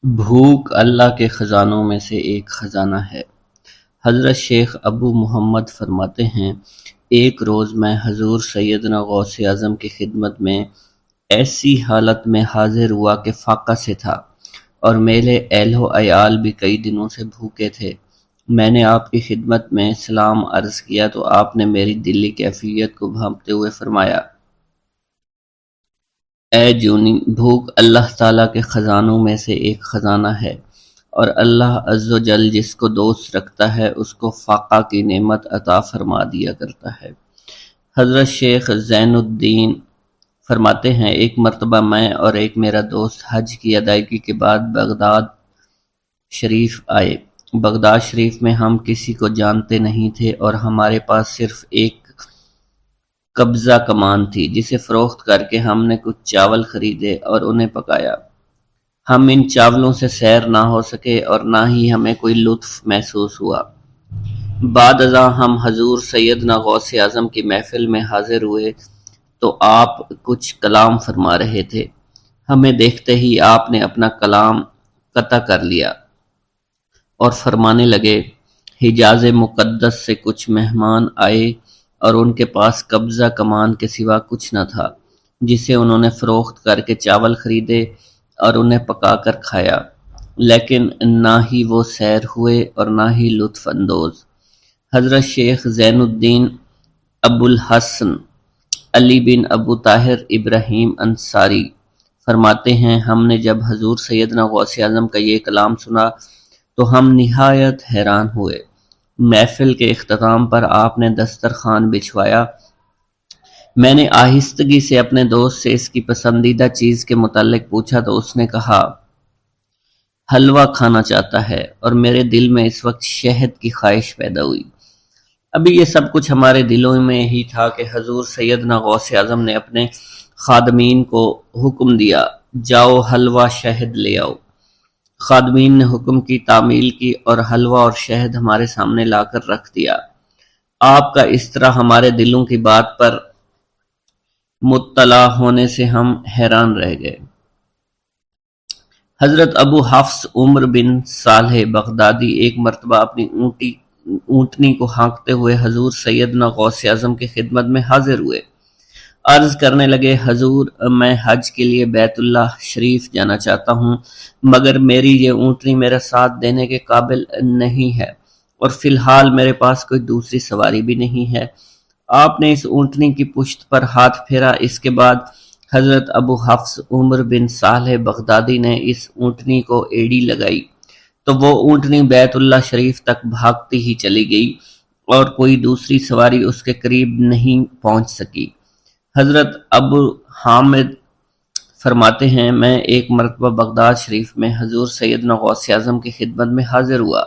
بھوک اللہ کے خزانوں میں سے ایک خزانہ ہے۔ حضرت شیخ ابو محمد فرماتے ہیں، ایک روز میں حضور سیدنا غوث اعظم کی خدمت میں ایسی حالت میں حاضر ہوا کہ فاقہ سے تھا، اور میرے اہل و عیال بھی کئی دنوں سے بھوکے تھے۔ میں نے آپ کی خدمت میں سلام عرض کیا تو آپ نے میری دلی کیفیت کو بھانپتے ہوئے فرمایا، اے جونی، بھوک اللہ تعالیٰ کے خزانوں میں سے ایک خزانہ ہے، اور اللہ عز و جل جس کو دوست رکھتا ہے اس کو فاقہ کی نعمت عطا فرما دیا کرتا ہے۔ حضرت شیخ زین الدین فرماتے ہیں، ایک مرتبہ میں اور ایک میرا دوست حج کی ادائیگی کے بعد بغداد شریف آئے۔ بغداد شریف میں ہم کسی کو جانتے نہیں تھے اور ہمارے پاس صرف ایک قبضہ کمان تھی، جسے فروخت کر کے ہم نے کچھ چاول خریدے اور انہیں پکایا۔ ہم ان چاولوں سے سیر نہ ہو سکے اور نہ ہی ہمیں کوئی لطف محسوس ہوا۔ بعد ازاں ہم حضور سیدنا غوث اعظم کی محفل میں حاضر ہوئے تو آپ کچھ کلام فرما رہے تھے۔ ہمیں دیکھتے ہی آپ نے اپنا کلام قطع کر لیا اور فرمانے لگے، حجاز مقدس سے کچھ مہمان آئے اور ان کے پاس قبضہ کمان کے سوا کچھ نہ تھا، جسے انہوں نے فروخت کر کے چاول خریدے اور انہیں پکا کر کھایا، لیکن نہ ہی وہ سیر ہوئے اور نہ ہی لطف اندوز۔ حضرت شیخ زین الدین ابو الحسن علی بن ابو طاہر ابراہیم انصاری فرماتے ہیں، ہم نے جب حضور سیدنا غوث اعظم کا یہ کلام سنا تو ہم نہایت حیران ہوئے۔ محفل کے اختتام پر آپ نے دسترخوان بچھوایا۔ میں نے آہستگی سے اپنے دوست سے اس کی پسندیدہ چیز کے متعلق پوچھا تو اس نے کہا، حلوہ کھانا چاہتا ہے، اور میرے دل میں اس وقت شہد کی خواہش پیدا ہوئی۔ ابھی یہ سب کچھ ہمارے دلوں میں ہی تھا کہ حضور سیدنا غوث اعظم نے اپنے خادمین کو حکم دیا، جاؤ حلوہ شہد لے آؤ۔ خادمین نے حکم کی، تعمیل کی اور حلوہ اور شہد ہمارے سامنے لا کر رکھ دیا۔ آپ کا اس طرح ہمارے دلوں کی بات پر مطلع ہونے سے ہم حیران رہ گئے۔ حضرت ابو حفص عمر بن صالح بغدادی ایک مرتبہ اپنی اونٹنی کو ہانکتے ہوئے حضور سیدنا غوث اعظم کی خدمت میں حاضر ہوئے۔ عرض کرنے لگے، حضور، میں حج کے لیے بیت اللہ شریف جانا چاہتا ہوں، مگر میری یہ اونٹنی میرا ساتھ دینے کے قابل نہیں ہے، اور فی الحال میرے پاس کوئی دوسری سواری بھی نہیں ہے۔ آپ نے اس اونٹنی کی پشت پر ہاتھ پھیرا۔ اس کے بعد حضرت ابو حفص عمر بن صالح بغدادی نے اس اونٹنی کو ایڑی لگائی تو وہ اونٹنی بیت اللہ شریف تک بھاگتی ہی چلی گئی اور کوئی دوسری سواری اس کے قریب نہیں پہنچ سکی۔ حضرت ابو حامد فرماتے ہیں، میں ایک مرتبہ بغداد شریف میں حضور سیدنا غوث اعظم کی خدمت میں حاضر ہوا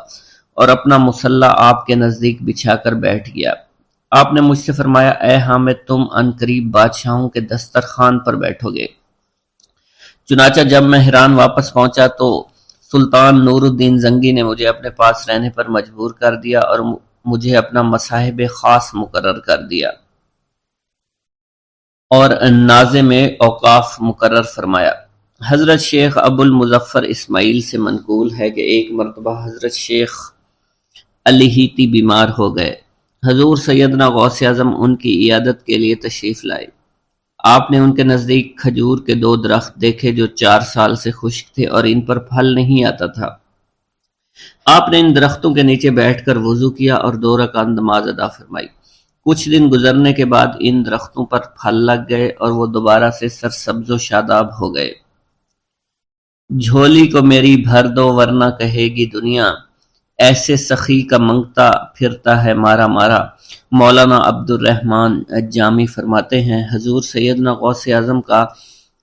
اور اپنا مصلی آپ کے نزدیک بچھا کر بیٹھ گیا۔ آپ نے مجھ سے فرمایا، اے حامد، تم عنقریب بادشاہوں کے دسترخوان پر بیٹھو گے۔ چنانچہ جب میں حران واپس پہنچا تو سلطان نور الدین زنگی نے مجھے اپنے پاس رہنے پر مجبور کر دیا اور مجھے اپنا مصاحب خاص مقرر کر دیا اور ناظم اوقاف مقرر فرمایا۔ حضرت شیخ ابو المظفر اسماعیل سے منقول ہے کہ ایک مرتبہ حضرت شیخ الہیتی بیمار ہو گئے۔ حضور سیدنا غوث اعظم ان کی عیادت کے لیے تشریف لائے۔ آپ نے ان کے نزدیک کھجور کے 2 درخت دیکھے جو 4 سال سے خشک تھے اور ان پر پھل نہیں آتا تھا۔ آپ نے ان درختوں کے نیچے بیٹھ کر وضو کیا اور 2 رکعت نماز ادا فرمائی۔ کچھ دن گزرنے کے بعد ان درختوں پر پھل لگ گئے اور وہ دوبارہ سے سرسبز و شاداب ہو گئے۔ جھولی کو میری بھر دو ورنہ کہے گی دنیا، ایسے سخی کا منگتا پھرتا ہے مارا مارا۔ مولانا عبد الرحمن جامی فرماتے ہیں، حضور سیدنا غوث اعظم کا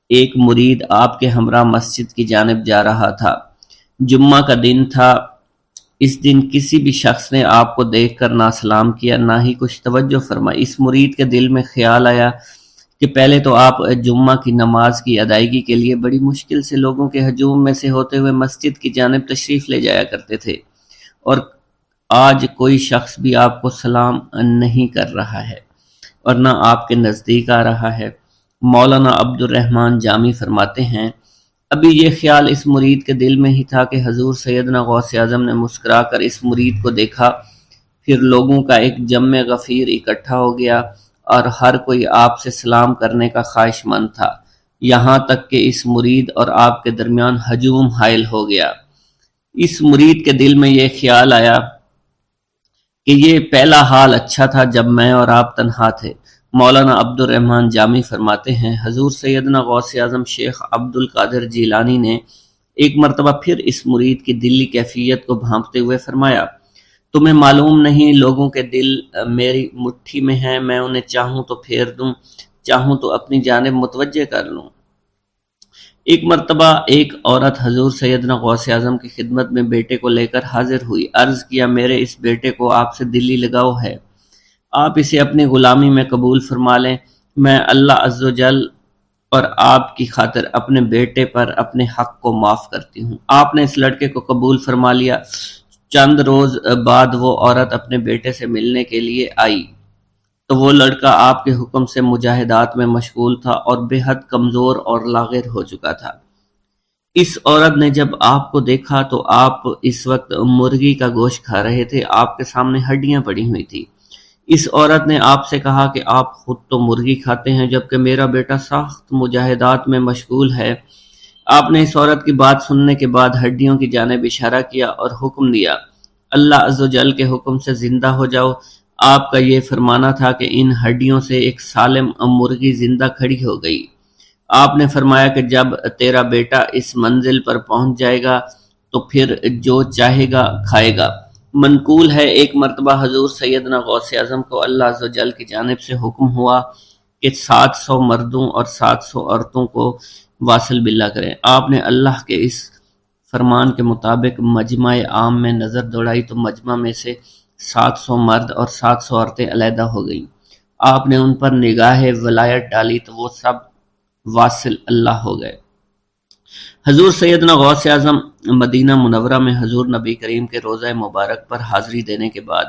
ایک مرید آپ کے ہمراہ مسجد کی جانب جا رہا تھا۔ جمعہ کا دن تھا۔ اس دن کسی بھی شخص نے آپ کو دیکھ کر نہ سلام کیا، نہ ہی کچھ توجہ فرمائی۔ اس مرید کے دل میں خیال آیا کہ پہلے تو آپ جمعہ کی نماز کی ادائیگی کے لیے بڑی مشکل سے لوگوں کے ہجوم میں سے ہوتے ہوئے مسجد کی جانب تشریف لے جایا کرتے تھے، اور آج کوئی شخص بھی آپ کو سلام نہیں کر رہا ہے اور نہ آپ کے نزدیک آ رہا ہے۔ مولانا عبد الرحمن جامی فرماتے ہیں، ابھی یہ خیال اس مرید کے دل میں ہی تھا کہ حضور سیدنا غوث اعظم نے مسکرا کر اس مرید کو دیکھا، پھر لوگوں کا ایک جمع غفیر اکٹھا ہو گیا اور ہر کوئی آپ سے سلام کرنے کا خواہش مند تھا، یہاں تک کہ اس مرید اور آپ کے درمیان ہجوم حائل ہو گیا۔ اس مرید کے دل میں یہ خیال آیا کہ یہ پہلا حال اچھا تھا جب میں اور آپ تنہا تھے۔ مولانا عبد الرحمن جامی فرماتے ہیں، حضور سیدنا غوث اعظم شیخ عبد القادر جیلانی نے ایک مرتبہ پھر اس مرید کی دلی کیفیت کو بھانپتے ہوئے فرمایا، تمہیں معلوم نہیں لوگوں کے دل میری مٹھی میں ہیں، میں انہیں چاہوں تو پھیر دوں، چاہوں تو اپنی جانب متوجہ کر لوں۔ ایک مرتبہ ایک عورت حضور سیدنا غوث اعظم کی خدمت میں بیٹے کو لے کر حاضر ہوئی، عرض کیا میرے اس بیٹے کو آپ سے دلی لگاؤ ہے، آپ اسے اپنی غلامی میں قبول فرما لیں، میں اللہ عز و جل اور آپ کی خاطر اپنے بیٹے پر اپنے حق کو معاف کرتی ہوں۔ آپ نے اس لڑکے کو قبول فرما لیا۔ چند روز بعد وہ عورت اپنے بیٹے سے ملنے کے لیے آئی تو وہ لڑکا آپ کے حکم سے مجاہدات میں مشغول تھا اور بے حد کمزور اور لاغر ہو چکا تھا۔ اس عورت نے جب آپ کو دیکھا تو آپ اس وقت مرغی کا گوشت کھا رہے تھے، آپ کے سامنے ہڈیاں پڑی ہوئی تھی۔ اس عورت نے آپ سے کہا کہ آپ خود تو مرغی کھاتے ہیں جبکہ میرا بیٹا سخت مجاہدات میں مشغول ہے۔ آپ نے اس عورت کی بات سننے کے بعد ہڈیوں کی جانب اشارہ کیا اور حکم دیا، اللہ عز و جل کے حکم سے زندہ ہو جاؤ۔ آپ کا یہ فرمانا تھا کہ ان ہڈیوں سے ایک سالم مرغی زندہ کھڑی ہو گئی۔ آپ نے فرمایا کہ جب تیرا بیٹا اس منزل پر پہنچ جائے گا تو پھر جو چاہے گا کھائے گا۔ منقول ہے ایک مرتبہ حضور سیدنا غوث اعظم کو اللہ عز و جل کی جانب سے حکم ہوا کہ 700 مردوں اور 700 عورتوں کو واصل باللہ کریں۔ آپ نے اللہ کے اس فرمان کے مطابق مجمع عام میں نظر دوڑائی تو مجمع میں سے 700 مرد اور 700 عورتیں علیحدہ ہو گئیں۔ آپ نے ان پر نگاہ ولایت ڈالی تو وہ سب واصل اللہ ہو گئے۔ حضور سیدنا غوث اعظم مدینہ منورہ میں حضور نبی کریم کے روضہ مبارک پر حاضری دینے کے بعد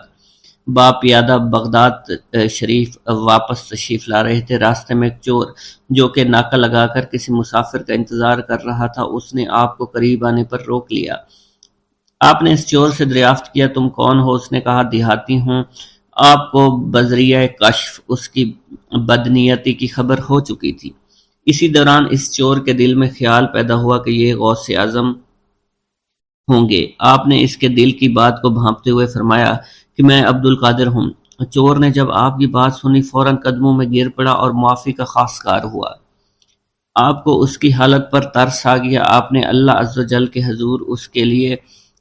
باپیادہ بغداد شریف واپس تشریف لا رہے تھے۔ راستے میں ایک چور جو کہ ناکہ لگا کر کسی مسافر کا انتظار کر رہا تھا، اس نے آپ کو قریب آنے پر روک لیا۔ آپ نے اس چور سے دریافت کیا تم کون ہو؟ اس نے کہا دیہاتی ہوں۔ آپ کو بذریعہ کشف اس کی بدنیتی کی خبر ہو چکی تھی۔ اسی دوران اس چور کے دل میں خیال پیدا ہوا کہ یہ غوث اعظم ہوں گے۔ آپ نے اس کے دل کی بات کو بھانپتے ہوئے فرمایا کہ میں عبد القادر ہوں۔ چور نے جب آپ کی بات سنی فوراً قدموں میں گر پڑا اور معافی کا خواستگار ہوا۔ آپ کو اس کی حالت پر ترس آ گیا۔ آپ نے اللہ عز و جل کے حضور اس کے لیے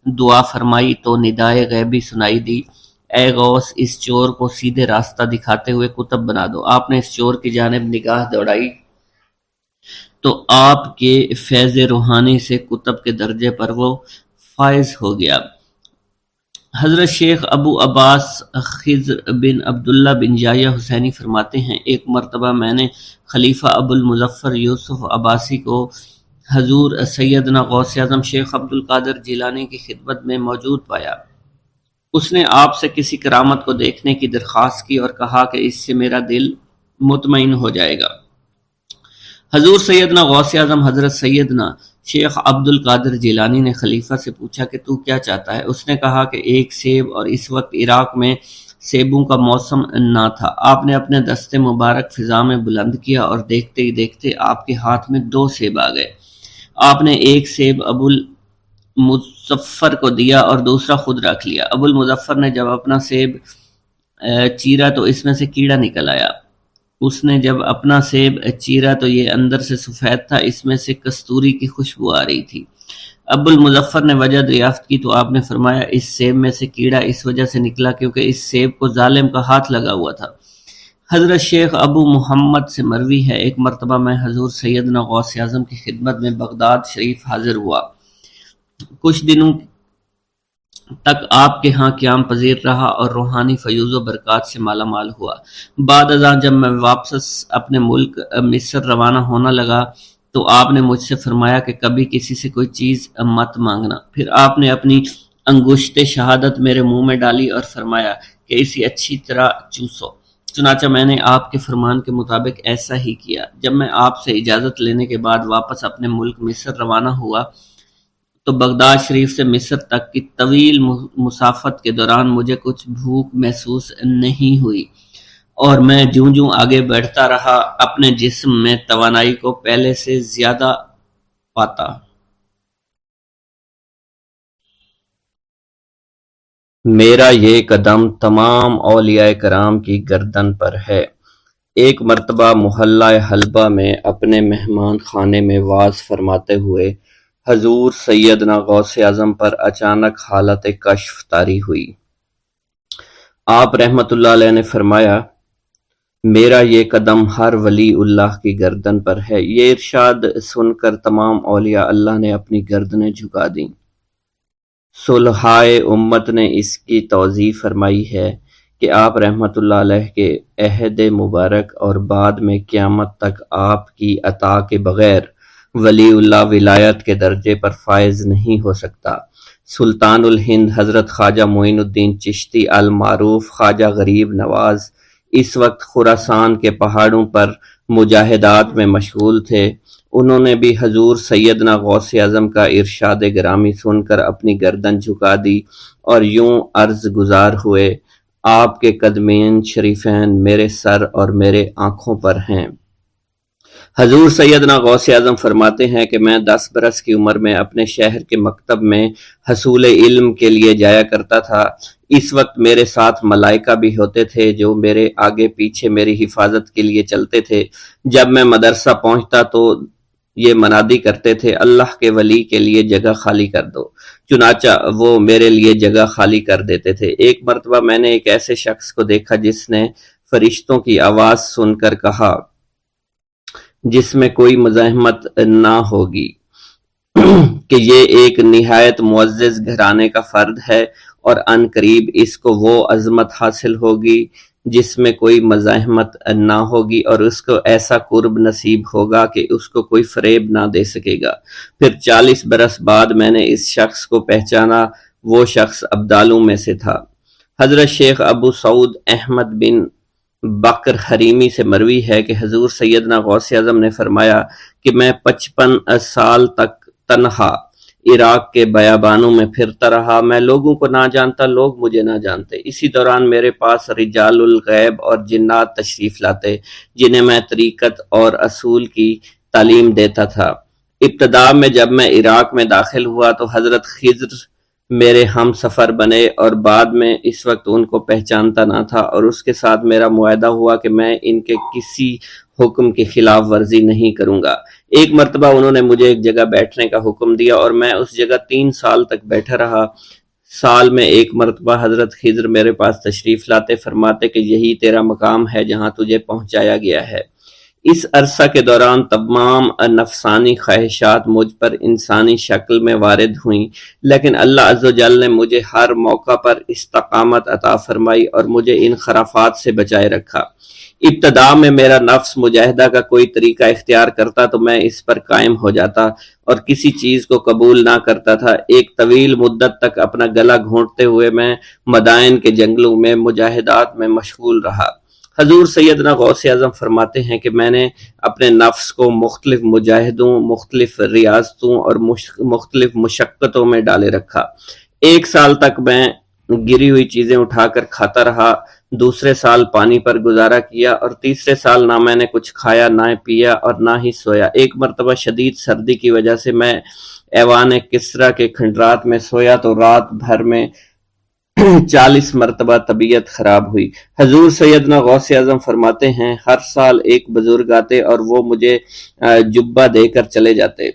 دعا فرمائی تو ندائے غیبی سنائی دی، اے غوث اس چور کو سیدھے راستہ دکھاتے ہوئے کتب بنا دو۔ آپ نے اس چور کی جانب نگاہ دوڑائی تو آپ کے فیض روحانی سے کتب کے درجے پر وہ فائز ہو گیا۔ حضرت شیخ ابو عباس خضر بن عبداللہ بن یحییٰ حسینی فرماتے ہیں، ایک مرتبہ میں نے خلیفہ ابو المظفر یوسف عباسی کو حضور سیدنا غوث اعظم شیخ عبد القادر جیلانی کی خدمت میں موجود پایا۔ اس نے آپ سے کسی کرامت کو دیکھنے کی درخواست کی اور کہا کہ اس سے میرا دل مطمئن ہو جائے گا۔ حضور سیدنا غوث اعظم حضرت سیدنا شیخ عبد القادر جیلانی نے خلیفہ سے پوچھا کہ تو کیا چاہتا ہے؟ اس نے کہا کہ ایک سیب، اور اس وقت عراق میں سیبوں کا موسم نہ تھا۔ آپ نے اپنے دستے مبارک فضا میں بلند کیا اور دیکھتے ہی دیکھتے آپ کے ہاتھ میں 2 سیب آ گئے۔ آپ نے ایک سیب ابو المظفر کو دیا اور دوسرا خود رکھ لیا۔ ابو المظفر نے جب اپنا سیب چیرا تو اس میں سے کیڑا نکل آیا۔ اس نے جب اپنا سیب چیرا تو یہ اندر سے سفید تھا، اس میں سے کستوری کی خوشبو آ رہی تھی۔ ابو المظفر نے وجہ دریافت کی تو آپ نے فرمایا اس سیب میں سے کیڑا اس وجہ سے نکلا کیونکہ اس سیب کو ظالم کا ہاتھ لگا ہوا تھا۔ حضرت شیخ ابو محمد سے مروی ہے، ایک مرتبہ میں حضور سیدنا غوث اعظم کی خدمت میں بغداد شریف حاضر ہوا۔ کچھ دنوں تک آپ کے ہاں قیام پذیر رہا اور روحانی فیوز و برکات سے مالا مال ہوا۔ بعد ازاں جب میں واپس اپنے ملک مصر روانہ ہونا لگا تو آپ نے مجھ سے فرمایا کہ کبھی کسی سے کوئی چیز مت مانگنا۔ پھر آپ نے اپنی انگشت شہادت میرے منہ میں ڈالی اور فرمایا کہ اسے اچھی طرح چوسو۔ چنانچہ میں نے آپ کے فرمان کے مطابق ایسا ہی کیا۔ جب میں آپ سے اجازت لینے کے بعد واپس اپنے ملک مصر روانہ ہوا تو بغداد شریف سے مصر تک کی طویل مسافت کے دوران مجھے کچھ بھوک محسوس نہیں ہوئی، اور میں جوں جوں آگے بڑھتا رہا اپنے جسم میں توانائی کو پہلے سے زیادہ پاتا۔ میرا یہ قدم تمام اولیاء کرام کی گردن پر ہے۔ ایک مرتبہ محلہ حلبہ میں اپنے مہمان خانے میں واز فرماتے ہوئے حضور سیدنا غوث اعظم پر اچانک حالت کشف طاری ہوئی۔ آپ رحمت اللہ علیہ نے فرمایا، میرا یہ قدم ہر ولی اللہ کی گردن پر ہے۔ یہ ارشاد سن کر تمام اولیاء اللہ نے اپنی گردنیں جھکا دیں۔ صلحائے امت نے اس کی توضیح فرمائی ہے کہ آپ رحمت اللہ علیہ کے عہد مبارک اور بعد میں قیامت تک آپ کی عطا کے بغیر ولی اللہ ولایت کے درجے پر فائز نہیں ہو سکتا۔ سلطان الہند حضرت خواجہ معین الدین چشتی المعروف خواجہ غریب نواز اس وقت خراسان کے پہاڑوں پر مجاہدات میں مشغول تھے۔ انہوں نے بھی حضور سیدنا غوث اعظم کا ارشاد گرامی سن کر اپنی گردن جھکا دی اور یوں عرض گزار ہوئے، آپ کے قدمین شریفین میرے سر اور میرے آنکھوں پر ہیں۔ حضور سیدنا غوث اعظم فرماتے ہیں کہ میں 10 برس کی عمر میں اپنے شہر کے مکتب میں حصول علم کے لیے جایا کرتا تھا۔ اس وقت میرے ساتھ ملائکہ بھی ہوتے تھے جو میرے آگے پیچھے میری حفاظت کے لیے چلتے تھے۔ جب میں مدرسہ پہنچتا تو یہ منادی کرتے تھے، اللہ کے ولی کے لیے جگہ خالی کر دو۔ چنانچہ وہ میرے لیے جگہ خالی کر دیتے تھے۔ ایک مرتبہ میں نے ایک ایسے شخص کو دیکھا جس نے فرشتوں کی آواز سن کر کہا، جس میں کوئی مزاحمت نہ ہوگی، کہ یہ ایک نہایت معزز گھرانے کا فرد ہے اور عن قریب اس کو وہ عظمت حاصل ہوگی جس میں کوئی مزاحمت نہ ہوگی، اور اس کو ایسا قرب نصیب ہوگا کہ اس کو کوئی فریب نہ دے سکے گا۔ پھر 40 برس بعد میں نے اس شخص کو پہچانا، وہ شخص ابدالوں میں سے تھا۔ حضرت شیخ ابو سعود احمد بن بکر حریمی سے مروی ہے کہ حضور سیدنا غوث اعظم نے فرمایا کہ میں 55 سال تک تنہا عراق کے بیابانوں میں پھرتا رہا، میں لوگوں کو نہ جانتا، لوگ مجھے نہ جانتے۔ اسی دوران میرے پاس رجال الغیب اور جنات تشریف لاتے جنہیں میں طریقت اور اصول کی تعلیم دیتا تھا۔ ابتدا میں جب میں عراق میں داخل ہوا تو حضرت خضر میرے ہم سفر بنے، اور بعد میں اس وقت ان کو پہچانتا نہ تھا، اور اس کے ساتھ میرا معاہدہ ہوا کہ میں ان کے کسی حکم کی خلاف ورزی نہیں کروں گا۔ ایک مرتبہ انہوں نے مجھے ایک جگہ بیٹھنے کا حکم دیا اور میں اس جگہ 3 سال تک بیٹھا رہا۔ سال میں ایک مرتبہ حضرت خضر میرے پاس تشریف لاتے، فرماتے کہ یہی تیرا مقام ہے جہاں تجھے پہنچایا گیا ہے۔ اس عرصہ کے دوران تمام نفسانی خواہشات مجھ پر انسانی شکل میں وارد ہوئیں، لیکن اللہ عز و جل نے مجھے ہر موقع پر استقامت عطا فرمائی اور مجھے ان خرافات سے بچائے رکھا۔ ابتدا میں میرا نفس مجاہدہ کا کوئی طریقہ اختیار کرتا تو میں اس پر قائم ہو جاتا اور کسی چیز کو قبول نہ کرتا تھا۔ ایک طویل مدت تک اپنا گلا گھونٹتے ہوئے میں مدائن کے جنگلوں میں مجاہدات میں مشغول رہا۔ حضور سیدنا غوث اعظم فرماتے ہیں کہ میں نے اپنے نفس کو مختلف مجاہدوں، مختلف ریاضتوں اور مختلف مشقتوں میں ڈالے رکھا۔ 1 سال تک میں گری ہوئی چیزیں اٹھا کر کھاتا رہا، دوسرے سال پانی پر گزارا کیا، اور تیسرے سال نہ میں نے کچھ کھایا، نہ پیا اور نہ ہی سویا۔ ایک مرتبہ شدید سردی کی وجہ سے میں ایوان کسریٰ کے کھنڈرات میں سویا تو رات بھر میں 40 مرتبہ طبیعت خراب ہوئی۔ حضور سیدنا غوث اعظم فرماتے ہیں، ہر سال ایک بزرگ آتے اور وہ مجھے جبہ دے کر چلے جاتے۔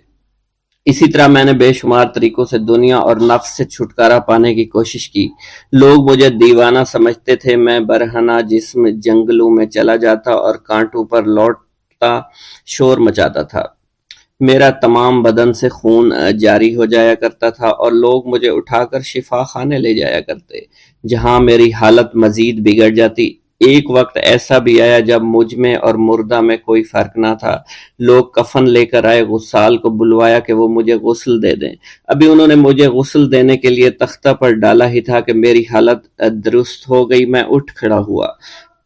اسی طرح میں نے بے شمار طریقوں سے دنیا اور نفس سے چھٹکارا پانے کی کوشش کی۔ لوگ مجھے دیوانہ سمجھتے تھے۔ میں برہنہ جسم جنگلوں میں چلا جاتا اور کانٹوں پر لوٹتا شور مچاتا تھا۔ میرا تمام بدن سے خون جاری ہو جایا کرتا تھا اور لوگ مجھے اٹھا کر شفا خانے لے جایا کرتے، جہاں میری حالت مزید بگڑ جاتی۔ ایک وقت ایسا بھی آیا جب مجھ میں اور مردہ میں کوئی فرق نہ تھا۔ لوگ کفن لے کر آئے، غسال کو بلوایا کہ وہ مجھے غسل دے دیں۔ ابھی انہوں نے مجھے غسل دینے کے لیے تختہ پر ڈالا ہی تھا کہ میری حالت درست ہو گئی۔ میں اٹھ کھڑا ہوا،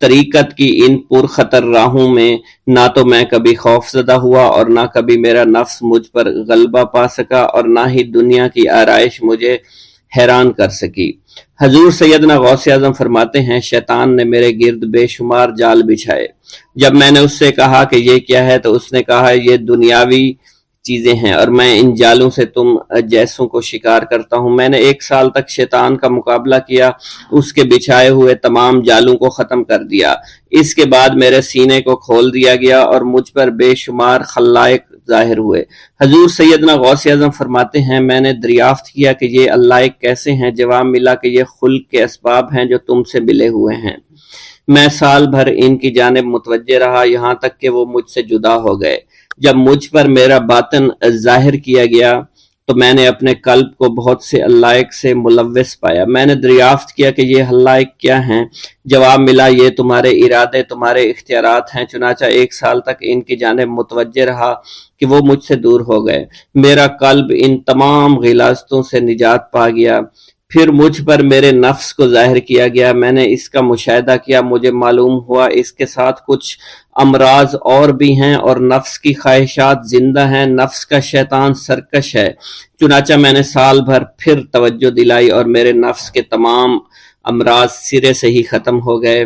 طریقت کی ان پرخطر راہوں میں نہ تو میں کبھی خوف زدہ ہوا اور نہ کبھی میرا نفس مجھ پر غلبہ پا سکا اور نہ ہی دنیا کی آرائش مجھے حیران کر سکی۔ حضور سیدنا غوث اعظم فرماتے ہیں شیطان نے میرے گرد بے شمار جال بچھائے۔ جب میں نے اس سے کہا کہ یہ کیا ہے تو اس نے کہا یہ دنیاوی چیزیں ہیں اور میں ان جالوں سے تم جیسوں کو شکار کرتا ہوں۔ میں نے 1 سال تک شیطان کا مقابلہ کیا، اس کے بچھائے ہوئے تمام جالوں کو ختم کر دیا۔ اس کے بعد میرے سینے کو کھول دیا گیا اور مجھ پر بے شمار خلائق ظاہر ہوئے۔ حضور سیدنا غوث اعظم فرماتے ہیں میں نے دریافت کیا کہ یہ علائق کیسے ہیں؟ جواب ملا کہ یہ خلق کے اسباب ہیں جو تم سے ملے ہوئے ہیں۔ میں سال بھر ان کی جانب متوجہ رہا یہاں تک کہ وہ مجھ سے جدا ہو گئے۔ جب مجھ پر میرا باطن ظاہر کیا گیا تو میں نے اپنے قلب کو بہت سے علائق سے ملوث پایا۔ میں نے دریافت کیا کہ یہ علائق کیا ہیں؟ جواب ملا یہ تمہارے ارادے، تمہارے اختیارات ہیں۔ چنانچہ 1 سال تک ان کی جانب متوجہ رہا کہ وہ مجھ سے دور ہو گئے۔ میرا قلب ان تمام غلاظتوں سے نجات پا گیا۔ پھر مجھ پر میرے نفس کو ظاہر کیا گیا، میں نے اس کا مشاہدہ کیا، مجھے معلوم ہوا اس کے ساتھ کچھ امراض اور بھی ہیں اور نفس کی خواہشات زندہ ہیں، نفس کا شیطان سرکش ہے۔ چنانچہ میں نے سال بھر پھر توجہ دلائی اور میرے نفس کے تمام امراض سرے سے ہی ختم ہو گئے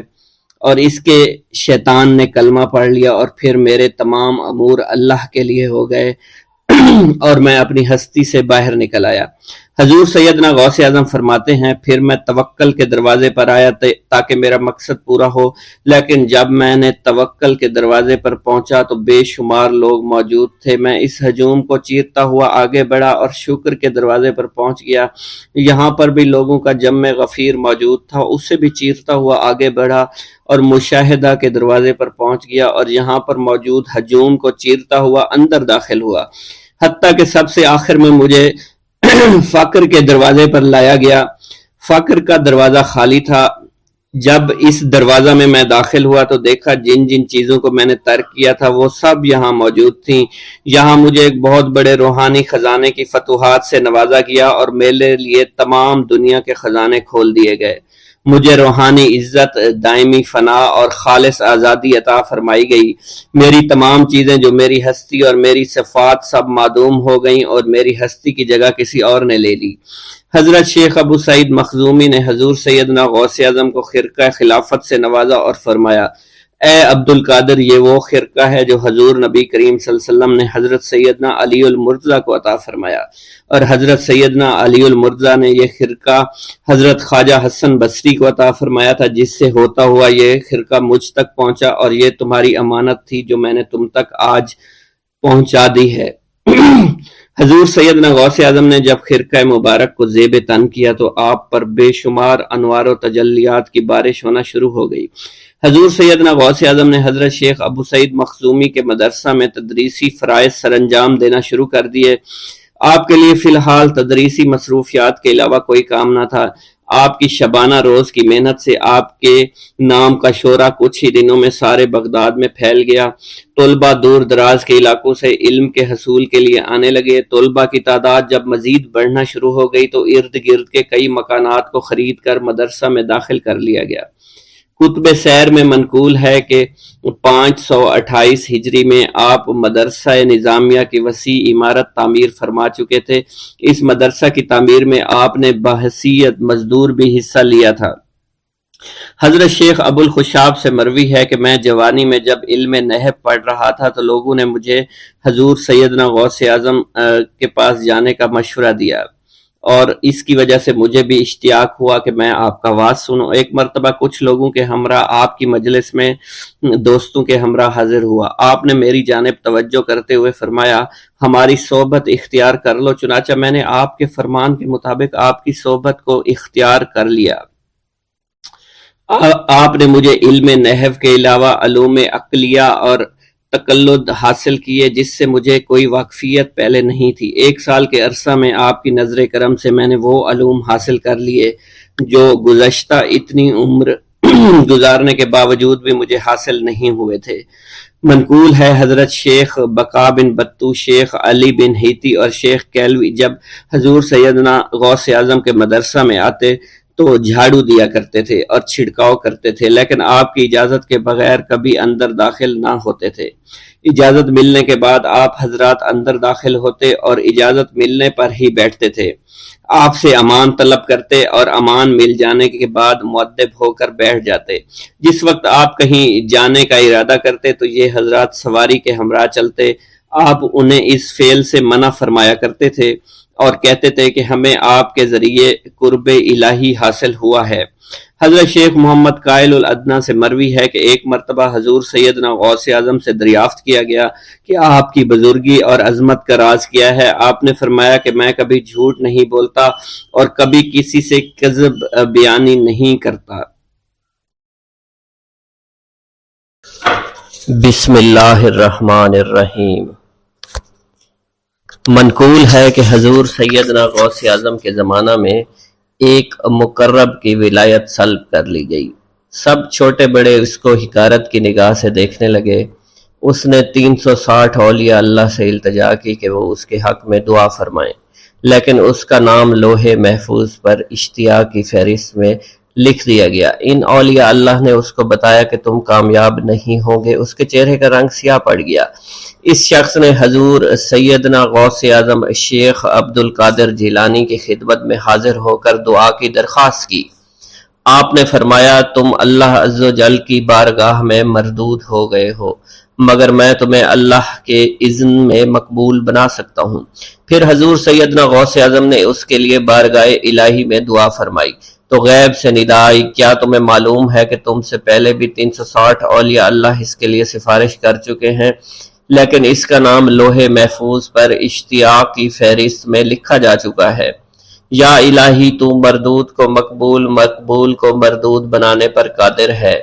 اور اس کے شیطان نے کلمہ پڑھ لیا اور پھر میرے تمام امور اللہ کے لیے ہو گئے اور میں اپنی ہستی سے باہر نکل آیا۔ حضور سیدنا غوث اعظم فرماتے ہیں پھر میں توکل کے دروازے پر آیا تاکہ میرا مقصد پورا ہو، لیکن جب میں نے توکل کے دروازے پر پہنچا تو بے شمار لوگ موجود تھے۔ میں اس ہجوم کو چیرتا ہوا آگے بڑھا اور شکر کے دروازے پر پہنچ گیا، یہاں پر بھی لوگوں کا جمع غفیر موجود تھا، اس سے بھی چیرتا ہوا آگے بڑھا اور مشاہدہ کے دروازے پر پہنچ گیا اور یہاں پر موجود ہجوم کو چیرتا ہوا اندر داخل ہوا، حتیٰ کہ سب سے آخر میں مجھے فقر کے دروازے پر لایا گیا۔ فقر کا دروازہ خالی تھا۔ جب اس دروازہ میں داخل ہوا تو دیکھا جن جن چیزوں کو میں نے ترک کیا تھا وہ سب یہاں موجود تھیں۔ یہاں مجھے ایک بہت بڑے روحانی خزانے کی فتوحات سے نوازا گیا اور میرے لیے تمام دنیا کے خزانے کھول دیے گئے۔ مجھے روحانی عزت، دائمی فنا اور خالص آزادی عطا فرمائی گئی۔ میری تمام چیزیں جو میری ہستی اور میری صفات سب معدوم ہو گئیں اور میری ہستی کی جگہ کسی اور نے لے لی۔ حضرت شیخ ابو سعید مخزومی نے حضور سیدنا غوث اعظم کو خرقہ خلافت سے نوازا اور فرمایا اے عبد القادر، یہ وہ خرقہ ہے جو حضور نبی کریم صلی اللہ علیہ وسلم نے حضرت سیدنا علی المرتضیٰ کو عطا فرمایا، اور حضرت سیدنا علی المرتضیٰ نے یہ خرقہ حضرت خواجہ حسن بصری کو عطا فرمایا تھا، جس سے ہوتا ہوا یہ خرقہ مجھ تک پہنچا، اور یہ تمہاری امانت تھی جو میں نے تم تک آج پہنچا دی ہے۔ حضور سیدنا غوث اعظم نے جب خرقہ مبارک کو زیب تن کیا تو آپ پر بے شمار انوار و تجلیات کی بارش ہونا شروع ہو گئی۔ حضور سیدنا غوث اعظم نے حضرت شیخ ابو سعید مخزومی کے مدرسہ میں تدریسی فرائض سر انجام دینا شروع کر دیے۔ آپ کے لیے فی الحال تدریسی مصروفیات کے علاوہ کوئی کام نہ تھا۔ آپ کی شبانہ روز کی محنت سے آپ کے نام کا شعرہ کچھ ہی دنوں میں سارے بغداد میں پھیل گیا۔ طلبہ دور دراز کے علاقوں سے علم کے حصول کے لیے آنے لگے۔ طلبہ کی تعداد جب مزید بڑھنا شروع ہو گئی تو ارد گرد کے کئی مکانات کو خرید کر مدرسہ میں داخل کر لیا گیا۔ کتب سیر میں منقول ہے کہ 528 ہجری میں آپ مدرسہ نظامیہ کی وسیع عمارت تعمیر فرما چکے تھے۔ اس مدرسہ کی تعمیر میں آپ نے بحیثیت مزدور بھی حصہ لیا تھا۔ حضرت شیخ ابو الخشاب سے مروی ہے کہ میں جوانی میں جب علم نحو پڑھ رہا تھا تو لوگوں نے مجھے حضور سیدنا غوث اعظم کے پاس جانے کا مشورہ دیا، اور اس کی وجہ سے مجھے بھی اشتیاق ہوا کہ میں آپ کا واز سنوں۔ ایک مرتبہ کچھ لوگوں کے ہمراہ آپ کی مجلس میں دوستوں کے ہمراہ حاضر ہوا۔ آپ نے میری جانب توجہ کرتے ہوئے فرمایا ہماری صحبت اختیار کر لو۔ چنانچہ میں نے آپ کے فرمان کے مطابق آپ کی صحبت کو اختیار کر لیا۔ آپ نے مجھے علم نحو کے علاوہ علوم عقلیہ اور تقلد حاصل کیے جس سے مجھے کوئی واقفیت پہلے نہیں تھی۔ 1 سال کے عرصہ میں آپ کی نظر کرم سے میں نے وہ علوم حاصل کر لیے جو گزشتہ اتنی عمر گزارنے کے باوجود بھی مجھے حاصل نہیں ہوئے تھے۔ منقول ہے حضرت شیخ بقا بن بطو، شیخ علی بن ہیتی اور شیخ کیلوی جب حضور سیدنا غوث اعظم کے مدرسہ میں آتے تو جھاڑو دیا کرتے تھے اور چھڑکاؤ کرتے تھے، لیکن آپ کی اجازت کے بغیر کبھی اندر داخل نہ ہوتے تھے۔ اجازت ملنے کے بعد آپ حضرات اندر داخل ہوتے اور اجازت ملنے پر ہی بیٹھتے تھے۔ آپ سے امان طلب کرتے اور امان مل جانے کے بعد مؤدب ہو کر بیٹھ جاتے۔ جس وقت آپ کہیں جانے کا ارادہ کرتے تو یہ حضرات سواری کے ہمراہ چلتے۔ آپ انہیں اس فعل سے منع فرمایا کرتے تھے اور کہتے تھے کہ ہمیں آپ کے ذریعے قرب الہی حاصل ہوا ہے۔ حضرت شیخ محمد قائل الادنیٰ سے مروی ہے کہ ایک مرتبہ حضور سیدنا غوث اعظم سے دریافت کیا گیا کہ آپ کی بزرگی اور عظمت کا راز کیا ہے؟ آپ نے فرمایا کہ میں کبھی جھوٹ نہیں بولتا اور کبھی کسی سے کذب بیانی نہیں کرتا۔ بسم اللہ الرحمن الرحیم۔ منقول ہے کہ حضور سیدنا غوث اعظم کے زمانہ میں ایک مقرب کی ولایت سلب کر لی گئی۔ سب چھوٹے بڑے اس کو حقارت کی نگاہ سے دیکھنے لگے۔ اس نے 360 اولیاء اللہ سے التجا کی کہ وہ اس کے حق میں دعا فرمائیں، لیکن اس کا نام لوح محفوظ پر اشتیاق کی فہرست میں لکھ دیا گیا۔ ان اولیاء اللہ نے اس کو بتایا کہ تم کامیاب نہیں ہوں گے۔ اس کے چہرے کا رنگ سیاہ پڑ گیا۔ اس شخص نے حضور سیدنا غوث اعظم شیخ عبد القادر جیلانی کی خدمت میں حاضر ہو کر دعا کی درخواست کی۔ آپ نے فرمایا تم اللہ عز و جل کی بارگاہ میں مردود ہو گئے ہو، مگر میں تمہیں اللہ کے اذن میں مقبول بنا سکتا ہوں۔ پھر حضور سیدنا غوث اعظم نے اس کے لیے بارگاہ الہی میں دعا فرمائی تو غیب سے ندا آئی، کیا تمہیں معلوم ہے کہ تم سے پہلے بھی 360 اولیاء اللہ اس کے لیے سفارش کر چکے ہیں، لیکن اس کا نام لوح محفوظ پر اشتیاق کی فہرست میں لکھا جا چکا ہے۔ یا الہی تو مردود کو مقبول، مقبول کو مردود بنانے پر قادر ہے۔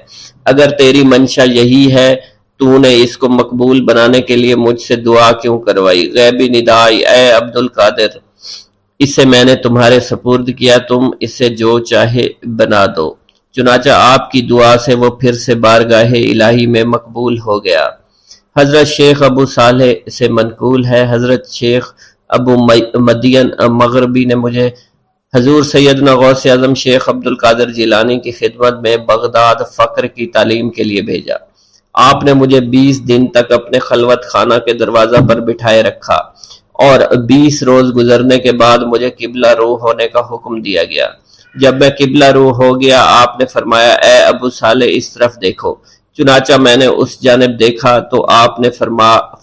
اگر تیری منشا یہی ہے تو نے اس کو مقبول بنانے کے لیے مجھ سے دعا کیوں کروائی؟ غیبی ندا آئی، اے عبد القادر، اسے میں نے تمہارے سپرد کیا، تم اسے جو چاہے بنا دو۔ چنانچہ آپ کی دعا سے وہ پھر سے بارگاہ الہی میں مقبول ہو گیا۔ حضرت شیخ ابو صالح سے منقول ہے، حضرت شیخ ابو مدین مغربی نے مجھے حضور سیدنا غوث اعظم شیخ عبد القادر جیلانی کی خدمت میں بغداد فقر کی تعلیم کے لیے بھیجا۔ آپ نے مجھے 20 دن تک اپنے خلوت خانہ کے دروازہ پر بٹھائے رکھا اور 20 روز گزرنے کے بعد مجھے قبلہ رو ہونے کا حکم دیا گیا۔ جب میں قبلہ رو ہو گیا آپ نے فرمایا اے ابو صالح اس طرف دیکھو۔ چنانچہ میں نے اس جانب دیکھا تو آپ نے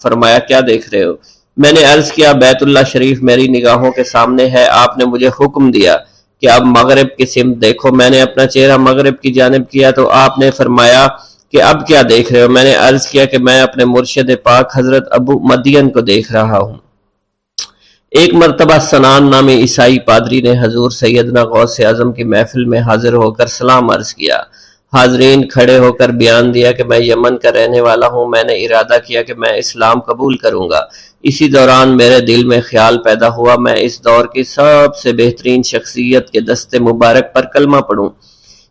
فرمایا کیا دیکھ رہے ہو؟ میں نے عرض کیا بیت اللہ شریف میری نگاہوں کے سامنے ہے۔ آپ نے مجھے حکم دیا کہ اب مغرب کی سمت دیکھو۔ میں نے اپنا چہرہ مغرب کی جانب کیا تو آپ نے فرمایا کہ اب کیا دیکھ رہے ہو؟ میں نے عرض کیا کہ میں اپنے مرشد پاک حضرت ابو مدین کو دیکھ رہا ہوں۔ ایک مرتبہ سنان نامی عیسائی پادری نے حضور سیدنا غوث اعظم کی محفل میں حاضر ہو کر سلام عرض کیا۔ حاضرین کھڑے ہو کر بیان دیا کہ میں یمن کا رہنے والا ہوں، میں نے ارادہ کیا کہ میں اسلام قبول کروں گا۔ اسی دوران میرے دل میں خیال پیدا ہوا میں اس دور کی سب سے بہترین شخصیت کے دست مبارک پر کلمہ پڑھوں۔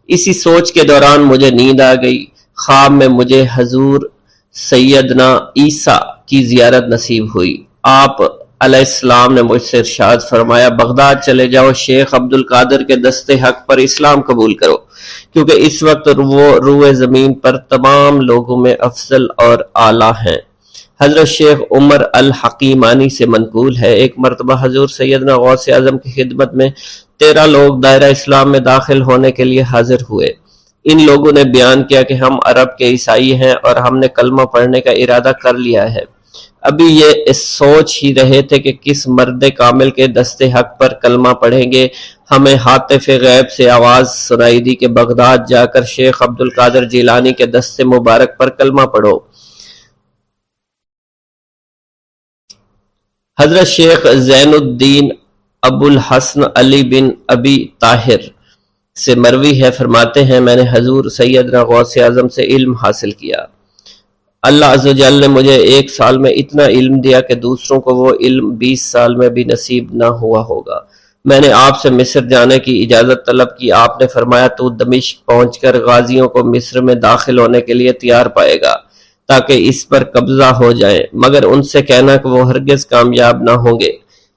اسی سوچ کے دوران مجھے نیند آ گئی۔ خواب میں مجھے حضور سیدنا عیسیٰ کی زیارت نصیب ہوئی۔ آپ علیہ السلام نے مجھ سے ارشاد فرمایا بغداد چلے جاؤ، شیخ عبد القادر کے دست حق پر اسلام قبول کرو، کیونکہ اس وقت وہ روئے زمین پر تمام لوگوں میں افضل اور اعلیٰ ہیں۔ حضرت شیخ عمر الحکیمانی سے منقول ہے، ایک مرتبہ حضور سیدنا غوث اعظم کی خدمت میں 13 لوگ دائرہ اسلام میں داخل ہونے کے لیے حاضر ہوئے۔ ان لوگوں نے بیان کیا کہ ہم عرب کے عیسائی ہیں اور ہم نے کلمہ پڑھنے کا ارادہ کر لیا ہے۔ ابھی یہ سوچ ہی رہے تھے کہ کس مرد کامل کے دست حق پر کلمہ پڑھیں گے۔ ہمیں ہاتف غیب سے آواز سنائی دی کہ بغداد جا کر شیخ عبد القادر جیلانی کے دست مبارک پر کلمہ پڑھو۔ حضرت شیخ زین الدین ابو الحسن علی بن ابی طاہر سے مروی ہے، فرماتے ہیں میں نے حضور سیدنا غوث اعظم سے علم حاصل کیا۔ اللہ عز و جل نے مجھے 1 سال میں اتنا علم دیا کہ دوسروں کو وہ علم 20 سال میں بھی نصیب نہ ہوا ہوگا۔ میں نے آپ سے مصر جانے کی اجازت طلب کی۔ آپ نے فرمایا تو دمشق پہنچ کر غازیوں کو مصر میں داخل ہونے کے لیے تیار پائے گا تاکہ اس پر قبضہ ہو جائے، مگر ان سے کہنا کہ وہ ہرگز کامیاب نہ ہوں گے،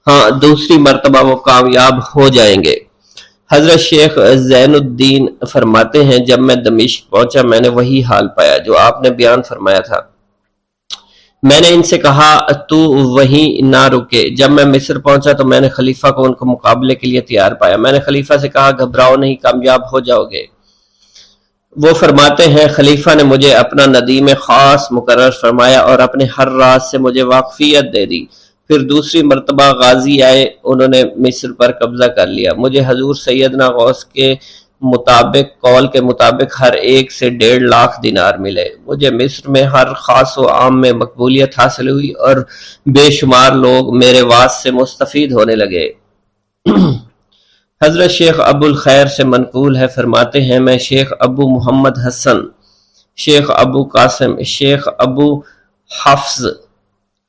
ہاں دوسری مرتبہ وہ کامیاب ہو جائیں گے۔ حضرت شیخ زین الدین فرماتے ہیں جب میں دمشق پہنچا میں نے وہی حال پایا جو آپ نے بیان فرمایا تھا۔ میں نے ان سے کہا تو وہیں نہ رکے۔ جب میں مصر پہنچا تو میں نے خلیفہ کو ان کو مقابلے کے لیے تیار پایا۔ میں نے خلیفہ سے کہا گھبراؤ نہیں، کامیاب ہو جاؤ گے۔ وہ فرماتے ہیں خلیفہ نے مجھے اپنا ندیم خاص مقرر فرمایا اور اپنے ہر راز سے مجھے واقفیت دے دی۔ پھر دوسری مرتبہ غازی آئے، انہوں نے مصر پر قبضہ کر لیا۔ مجھے حضور سیدنا غوث کے مطابق قول کے مطابق ہر ایک سے 1.5 لاکھ دینار ملے۔ مجھے مصر میں ہر خاص و عام میں مقبولیت حاصل ہوئی اور بے شمار لوگ میرے واعظ سے مستفید ہونے لگے۔ حضرت شیخ ابو الخیر سے منقول ہے، فرماتے ہیں میں شیخ ابو محمد حسن، شیخ ابو قاسم، شیخ ابو حفظ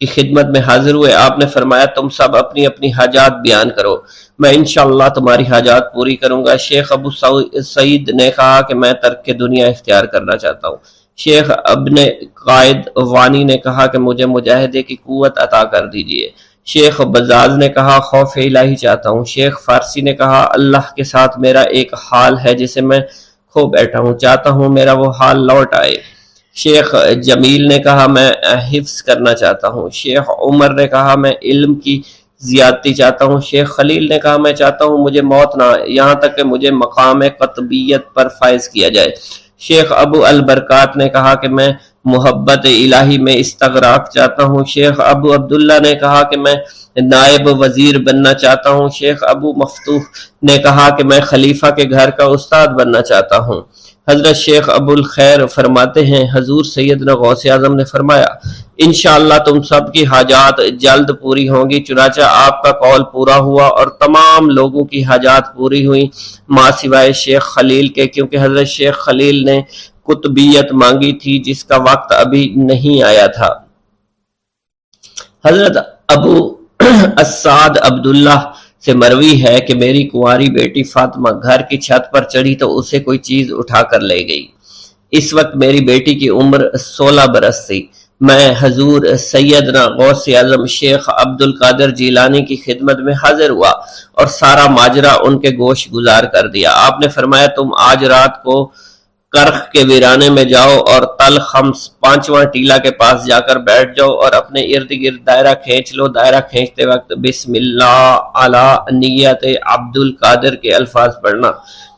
کی خدمت میں حاضر ہوئے۔ آپ نے فرمایا تم سب اپنی اپنی حاجات بیان کرو، میں انشاءاللہ تمہاری حاجات پوری کروں گا۔ شیخ ابو سعید نے کہا کہ میں ترک دنیا اختیار کرنا چاہتا ہوں۔ شیخ ابن قائد وانی نے کہا کہ مجھے مجاہدے کی قوت عطا کر دیجئے۔ شیخ بزاز نے کہا خوف الہی چاہتا ہوں۔ شیخ فارسی نے کہا اللہ کے ساتھ میرا ایک حال ہے جسے میں کھو بیٹھا ہوں، چاہتا ہوں میرا وہ حال لوٹ آئے۔ شیخ جمیل نے کہا میں حفظ کرنا چاہتا ہوں۔ شیخ عمر نے کہا میں علم کی زیادتی چاہتا ہوں۔ شیخ خلیل نے کہا میں چاہتا ہوں مجھے موت نہ آئے یہاں تک کہ مجھے مقام قطبیت پر فائز کیا جائے۔ شیخ ابو البرکات نے کہا کہ میں محبت الہی میں استغراق چاہتا ہوں۔ شیخ ابو عبداللہ نے کہا کہ میں نائب وزیر بننا چاہتا ہوں۔ شیخ ابو مفتوح نے کہا کہ میں خلیفہ کے گھر کا استاد بننا چاہتا ہوں۔ حضرت شیخ ابو الخیر فرماتے ہیں حضور سیدنا غوث اعظم نے فرمایا انشاءاللہ تم سب کی حاجات جلد پوری ہوں گی۔ چنانچہ آپ کا قول پورا ہوا اور تمام لوگوں کی حاجات پوری ہوئیں ماں سوائے شیخ خلیل کے، کیونکہ حضرت شیخ خلیل نے قطبیت مانگی تھی جس کا وقت ابھی نہیں آیا تھا۔ حضرت ابو اسعد عبداللہ سے مروی ہے کہ میری کنواری بیٹی فاطمہ گھر کی چھت پر چڑھی تو اسے کوئی چیز اٹھا کر لے گئی۔ اس وقت میری بیٹی کی عمر 16 برس تھی۔ میں حضور سیدنا غوث اعظم شیخ عبد القادر جیلانی کی خدمت میں حاضر ہوا اور سارا ماجرا ان کے گوش گزار کر دیا۔ آپ نے فرمایا تم آج رات کو کرخ کے ویرانے میں جاؤ اور تل خمس 5واں ٹیلا کے پاس جا کر بیٹھ جاؤ اور اپنے ارد گرد دائرہ کھینچ لو۔ دائرہ کھینچتے وقت بسم اللہ علی نیت عبد القادر کے الفاظ پڑھنا۔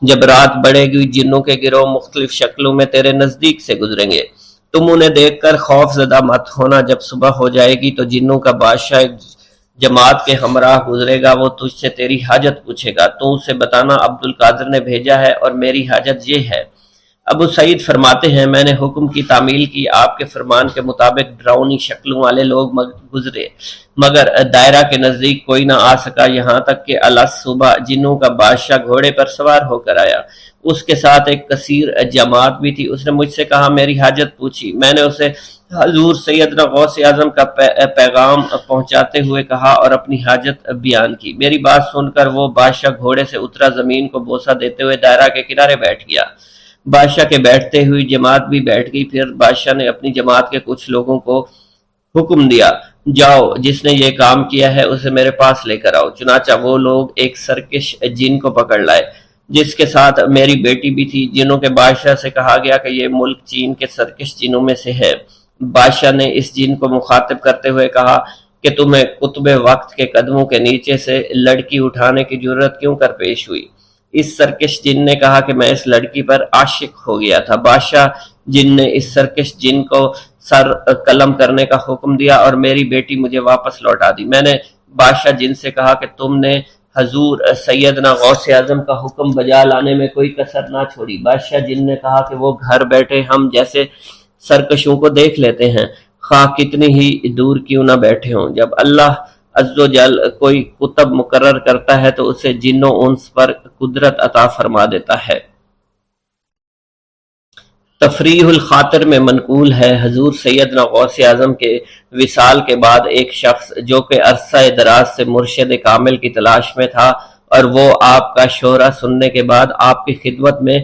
جب رات بڑھے گی جنوں کے گروہ مختلف شکلوں میں تیرے نزدیک سے گزریں گے، تم انہیں دیکھ کر خوف زدہ مت ہونا۔ جب صبح ہو جائے گی تو جنوں کا بادشاہ جماعت کے ہمراہ گزرے گا، وہ تجھ سے تیری حاجت پوچھے گا، تو اسے بتانا عبد القادر نے بھیجا ہے اور میری حاجت یہ ہے۔ ابو سعید فرماتے ہیں میں نے حکم کی تعمیل کی، آپ کے فرمان کے مطابق ڈراؤنی شکلوں والے لوگ گزرے مگر دائرہ کے نزدیک کوئی نہ آ سکا، یہاں تک کہ صبح جنوں کا بادشاہ گھوڑے پر سوار ہو کر آیا۔ اس کے ساتھ ایک کثیر جماعت بھی تھی۔ اس نے مجھ سے کہا میری حاجت پوچھی۔ میں نے اسے حضور سیدنا غوث اعظم کا پیغام پہنچاتے ہوئے کہا اور اپنی حاجت بیان کی۔ میری بات سن کر وہ بادشاہ گھوڑے سے اترا، زمین کو بوسہ دیتے ہوئے دائرہ کے کنارے بیٹھ گیا۔ بادشاہ کے بیٹھتے ہوئی جماعت بھی بیٹھ گئی۔ پھر بادشاہ نے اپنی جماعت کے کچھ لوگوں کو حکم دیا جاؤ جس نے یہ کام کیا ہے اسے میرے پاس لے کر آؤ۔ چنانچہ وہ لوگ ایک سرکش جن کو پکڑ لائے جس کے ساتھ میری بیٹی بھی تھی۔ جنوں کے بادشاہ سے کہا گیا کہ یہ ملک چین کے سرکش جنوں میں سے ہے۔ بادشاہ نے اس جن کو مخاطب کرتے ہوئے کہا کہ تمہیں قطب وقت کے قدموں کے نیچے سے لڑکی اٹھانے کی جرت کیوں کر پیش ہوئی؟ اس سرکش جن نے کہا کہ میں اس لڑکی پر عاشق ہو گیا تھا۔ بادشاہ جن نے اس سرکش جن کو سر قلم کرنے کا حکم دیا اور میری بیٹی مجھے واپس لوٹا دی۔ میں نے بادشاہ جن سے کہا کہ تم نے حضور سیدنا غوث اعظم کا حکم بجا لانے میں کوئی کسر نہ چھوڑی۔ بادشاہ جن نے کہا کہ وہ گھر بیٹھے ہم جیسے سرکشوں کو دیکھ لیتے ہیں، خواہ کتنی ہی دور کیوں نہ بیٹھے ہوں۔ جب اللہ عز و جل کوئی کتب مقرر کرتا ہے تو اسے جن و انس پر قدرت عطا فرما دیتا ہے۔ تفریح الخاطر میں منقول ہے حضور سیدنا غوث اعظم کے وصال کے بعد ایک شخص جو کہ عرصہ دراز سے مرشد کامل کی تلاش میں تھا اور وہ آپ کا شورا سننے کے بعد آپ کی خدمت میں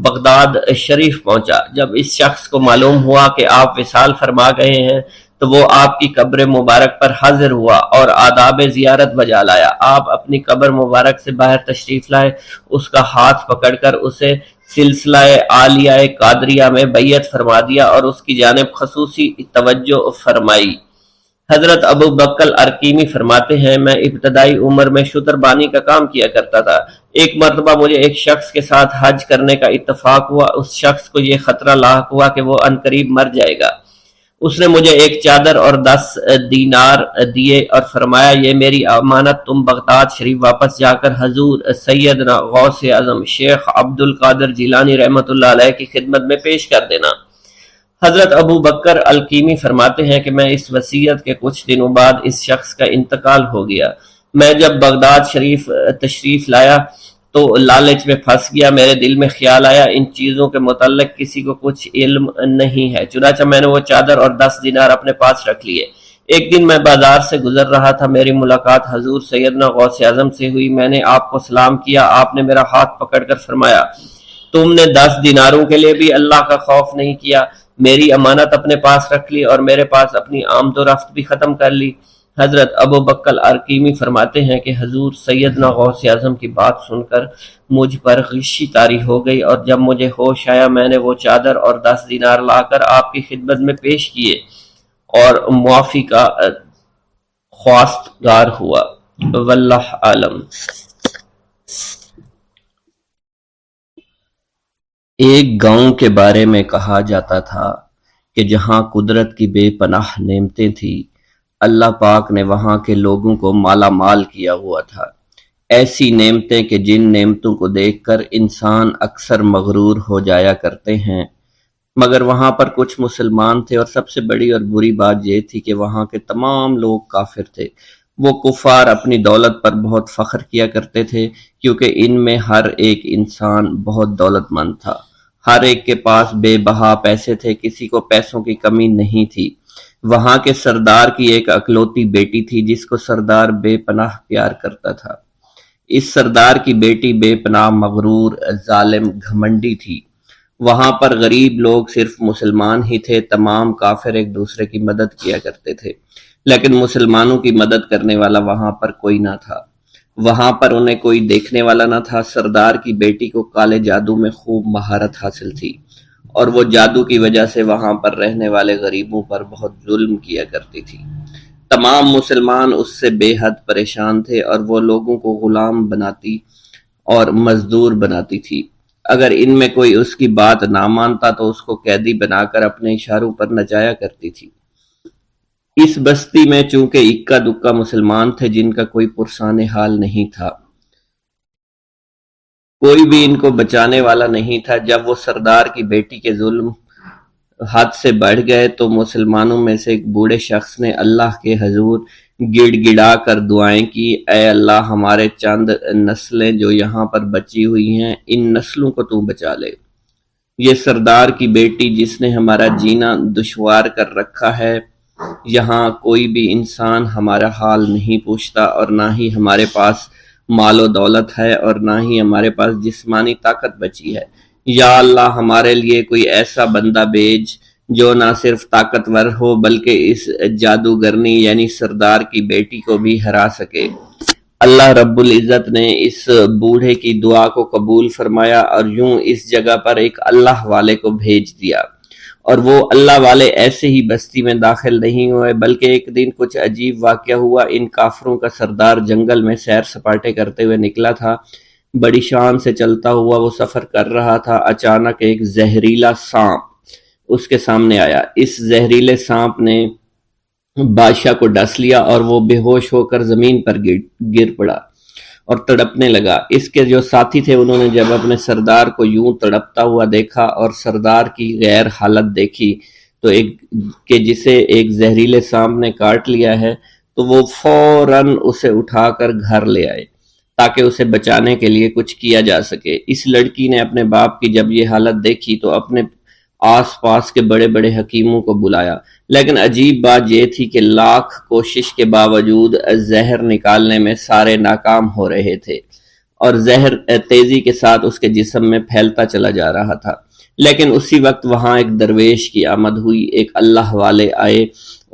بغداد شریف پہنچا۔ جب اس شخص کو معلوم ہوا کہ آپ وصال فرما گئے ہیں تو وہ آپ کی قبر مبارک پر حاضر ہوا اور آداب زیارت بجا لایا۔ آپ اپنی قبر مبارک سے باہر تشریف لائے، اس کا ہاتھ پکڑ کر اسے سلسلہ عالیہ قادریہ میں بیعت فرما دیا اور اس کی جانب خصوصی توجہ فرمائی۔ حضرت ابو بکر ارقیمی فرماتے ہیں، میں ابتدائی عمر میں شتر بانی کا کام کیا کرتا تھا۔ ایک مرتبہ مجھے ایک شخص کے ساتھ حج کرنے کا اتفاق ہوا۔ اس شخص کو یہ خطرہ لاحق ہوا کہ وہ عنقریب مر جائے گا۔ اس نے مجھے ایک چادر اور 10 دینار دیے اور فرمایا، یہ میری امانت تم بغداد شریف واپس جا کر حضور سیدنا غوث اعظم شیخ عبد القادر جیلانی رحمۃ اللہ علیہ کی خدمت میں پیش کر دینا۔ حضرت ابو بکر الکیمی فرماتے ہیں کہ میں اس وصیت کے کچھ دنوں بعد اس شخص کا انتقال ہو گیا۔ میں جب بغداد شریف تشریف لایا تو لالچ میں پھنس گیا۔ میرے دل میں خیال آیا ان چیزوں کے متعلق کسی کو کچھ علم نہیں ہے، چنانچہ میں نے وہ چادر اور 10 دینار اپنے پاس رکھ لیے۔ ایک دن میں بازار سے گزر رہا تھا، میری ملاقات حضور سیدنا غوث اعظم سے ہوئی۔ میں نے آپ کو سلام کیا، آپ نے میرا ہاتھ پکڑ کر فرمایا، تم نے 10 دیناروں کے لیے بھی اللہ کا خوف نہیں کیا، میری امانت اپنے پاس رکھ لی اور میرے پاس اپنی آمد و رفت بھی ختم کر لی۔ حضرت ابو بکر ارقیمی فرماتے ہیں کہ حضور سیدنا غوث اعظم کی بات سن کر مجھ پر غشی طاری ہو گئی، اور جب مجھے ہوش آیا میں نے وہ چادر اور 10 دینار لا کر آپ کی خدمت میں پیش کیے اور معافی کا خواستگار ہوا۔ واللہ عالم۔ ایک گاؤں کے بارے میں کہا جاتا تھا کہ جہاں قدرت کی بے پناہ نعمتیں تھیں، اللہ پاک نے وہاں کے لوگوں کو مالا مال کیا ہوا تھا۔ ایسی نعمتیں کہ جن نعمتوں کو دیکھ کر انسان اکثر مغرور ہو جایا کرتے ہیں، مگر وہاں پر کچھ مسلمان تھے، اور سب سے بڑی اور بری بات یہ تھی کہ وہاں کے تمام لوگ کافر تھے۔ وہ کفار اپنی دولت پر بہت فخر کیا کرتے تھے، کیونکہ ان میں ہر ایک انسان بہت دولت مند تھا، ہر ایک کے پاس بے بہا پیسے تھے، کسی کو پیسوں کی کمی نہیں تھی۔ وہاں کے سردار کی ایک اکلوتی بیٹی تھی جس کو سردار بے پناہ پیار کرتا تھا۔ اس سردار کی بیٹی بے پناہ مغرور، ظالم، گھمنڈی تھی۔ وہاں پر غریب لوگ صرف مسلمان ہی تھے، تمام کافر ایک دوسرے کی مدد کیا کرتے تھے، لیکن مسلمانوں کی مدد کرنے والا وہاں پر کوئی نہ تھا۔ وہاں پر انہیں کوئی دیکھنے والا نہ تھا۔ سردار کی بیٹی کو کالے جادو میں خوب مہارت حاصل تھی، اور وہ جادو کی وجہ سے وہاں پر رہنے والے غریبوں پر بہت ظلم کیا کرتی تھی۔ تمام مسلمان اس سے بے حد پریشان تھے، اور وہ لوگوں کو غلام بناتی اور مزدور بناتی تھی۔ اگر ان میں کوئی اس کی بات نہ مانتا تو اس کو قیدی بنا کر اپنے اشاروں پر نچایا کرتی تھی۔ اس بستی میں چونکہ اکا دکا مسلمان تھے جن کا کوئی پرسان حال نہیں تھا، کوئی بھی ان کو بچانے والا نہیں تھا۔ جب وہ سردار کی بیٹی کے ظلم حد سے بڑھ گئے تو مسلمانوں میں سے ایک بوڑھے شخص نے اللہ کے حضور گڑ گڑا کر دعائیں کی، اے اللہ، ہمارے چند نسلیں جو یہاں پر بچی ہوئی ہیں، ان نسلوں کو تو بچا لے۔ یہ سردار کی بیٹی جس نے ہمارا جینا دشوار کر رکھا ہے، یہاں کوئی بھی انسان ہمارا حال نہیں پوچھتا، اور نہ ہی ہمارے پاس مال و دولت ہے، اور نہ ہی ہمارے پاس جسمانی طاقت بچی ہے۔ یا اللہ، ہمارے لیے کوئی ایسا بندہ بھیج جو نہ صرف طاقتور ہو بلکہ اس جادوگرنی یعنی سردار کی بیٹی کو بھی ہرا سکے۔ اللہ رب العزت نے اس بوڑھے کی دعا کو قبول فرمایا، اور یوں اس جگہ پر ایک اللہ والے کو بھیج دیا، اور وہ اللہ والے ایسے ہی بستی میں داخل نہیں ہوئے، بلکہ ایک دن کچھ عجیب واقعہ ہوا۔ ان کافروں کا سردار جنگل میں سیر سپاٹے کرتے ہوئے نکلا تھا، بڑی شان سے چلتا ہوا وہ سفر کر رہا تھا۔ اچانک ایک زہریلا سانپ اس کے سامنے آیا۔ اس زہریلے سانپ نے بادشاہ کو ڈس لیا، اور وہ بے ہوش ہو کر زمین پر گر پڑا اور تڑپنے لگا۔ اس کے جو ساتھی تھے انہوں نے جب اپنے سردار کو یوں تڑپتا ہوا دیکھا اور سردار کی غیر حالت دیکھی تو کہ جسے ایک زہریلے سانپ نے کاٹ لیا ہے، تو وہ فوراً اسے اٹھا کر گھر لے آئے تاکہ اسے بچانے کے لیے کچھ کیا جا سکے۔ اس لڑکی نے اپنے باپ کی جب یہ حالت دیکھی تو اپنے آس پاس کے بڑے بڑے حکیموں کو بلایا، لیکن عجیب بات یہ تھی کہ لاکھ کوشش کے باوجود زہر نکالنے میں سارے ناکام ہو رہے تھے، اور زہر تیزی کے ساتھ اس کے جسم میں پھیلتا چلا جا رہا تھا۔ لیکن اسی وقت وہاں ایک درویش کی آمد ہوئی، ایک اللہ والے آئے،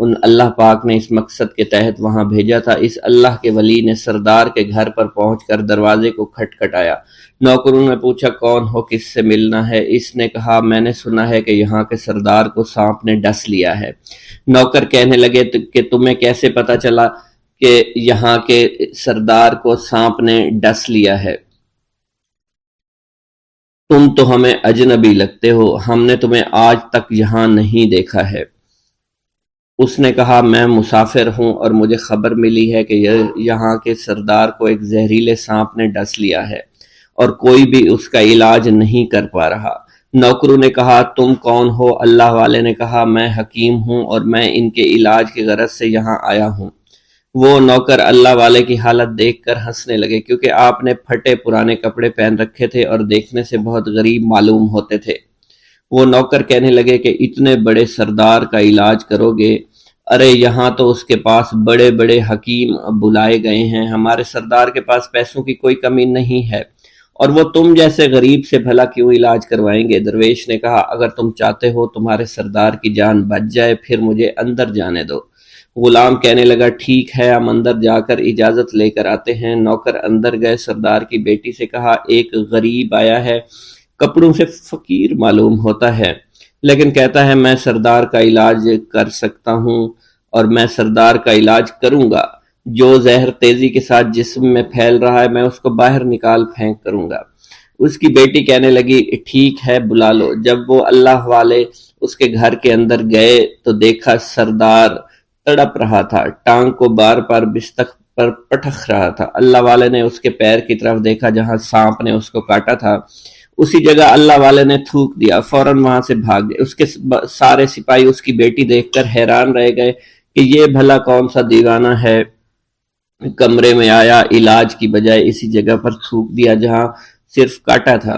ان اللہ پاک نے اس مقصد کے تحت وہاں بھیجا تھا۔ اس اللہ کے ولی نے سردار کے گھر پر پہنچ کر دروازے کو کھٹکھٹایا۔ نوکروں نے پوچھا کون ہو، کس سے ملنا ہے؟ اس نے کہا میں نے سنا ہے کہ یہاں کے سردار کو سانپ نے ڈس لیا ہے۔ نوکر کہنے لگے کہ تمہیں کیسے پتا چلا کہ یہاں کے سردار کو سانپ نے ڈس لیا ہے؟ تم تو ہمیں اجنبی لگتے ہو، ہم نے تمہیں آج تک یہاں نہیں دیکھا ہے۔ اس نے کہا میں مسافر ہوں اور مجھے خبر ملی ہے کہ یہاں کے سردار کو ایک زہریلے سانپ نے ڈس لیا ہے اور کوئی بھی اس کا علاج نہیں کر پا رہا۔ نوکروں نے کہا تم کون ہو؟ اللہ والے نے کہا میں حکیم ہوں اور میں ان کے علاج کی غرض سے یہاں آیا ہوں۔ وہ نوکر اللہ والے کی حالت دیکھ کر ہنسنے لگے، کیونکہ آپ نے پھٹے پرانے کپڑے پہن رکھے تھے اور دیکھنے سے بہت غریب معلوم ہوتے تھے۔ وہ نوکر کہنے لگے کہ اتنے بڑے سردار کا علاج کرو گے؟ ارے یہاں تو اس کے پاس بڑے بڑے حکیم بلائے گئے ہیں، ہمارے سردار کے پاس پیسوں کی کوئی کمی نہیں ہے، اور وہ تم جیسے غریب سے بھلا کیوں علاج کروائیں گے؟ درویش نے کہا اگر تم چاہتے ہو تمہارے سردار کی جان بچ جائے پھر مجھے اندر جانے دو۔ غلام کہنے لگا ٹھیک ہے، ہم اندر جا کر اجازت لے کر آتے ہیں۔ نوکر اندر گئے، سردار کی بیٹی سے کہا ایک غریب آیا ہے، کپڑوں سے فقیر معلوم ہوتا ہے، لیکن کہتا ہے میں سردار کا علاج کر سکتا ہوں اور میں سردار کا علاج کروں گا۔ جو زہر تیزی کے ساتھ جسم میں پھیل رہا ہے میں اس کو باہر نکال پھینک کروں گا۔ اس کی بیٹی کہنے لگی ٹھیک ہے بلا لو۔ جب وہ اللہ والے اس کے گھر کے اندر گئے تو دیکھا سردار تڑپ رہا تھا، ٹانگ کو بار بار بستر پر پٹخ رہا تھا۔ اللہ والے نے اس کے پیر کی طرف دیکھا جہاں سانپ نے اس کو کاٹا تھا، اسی جگہ اللہ والے نے تھوک دیا، فوراً وہاں سے بھاگ گئے۔ اس کے سارے سپاہی اس کی بیٹی دیکھ کر حیران رہ گئے کہ یہ بھلا کون سا دیوانہ ہے، کمرے میں آیا، علاج کی بجائے اسی جگہ پر تھوک دیا جہاں صرف کاٹا تھا،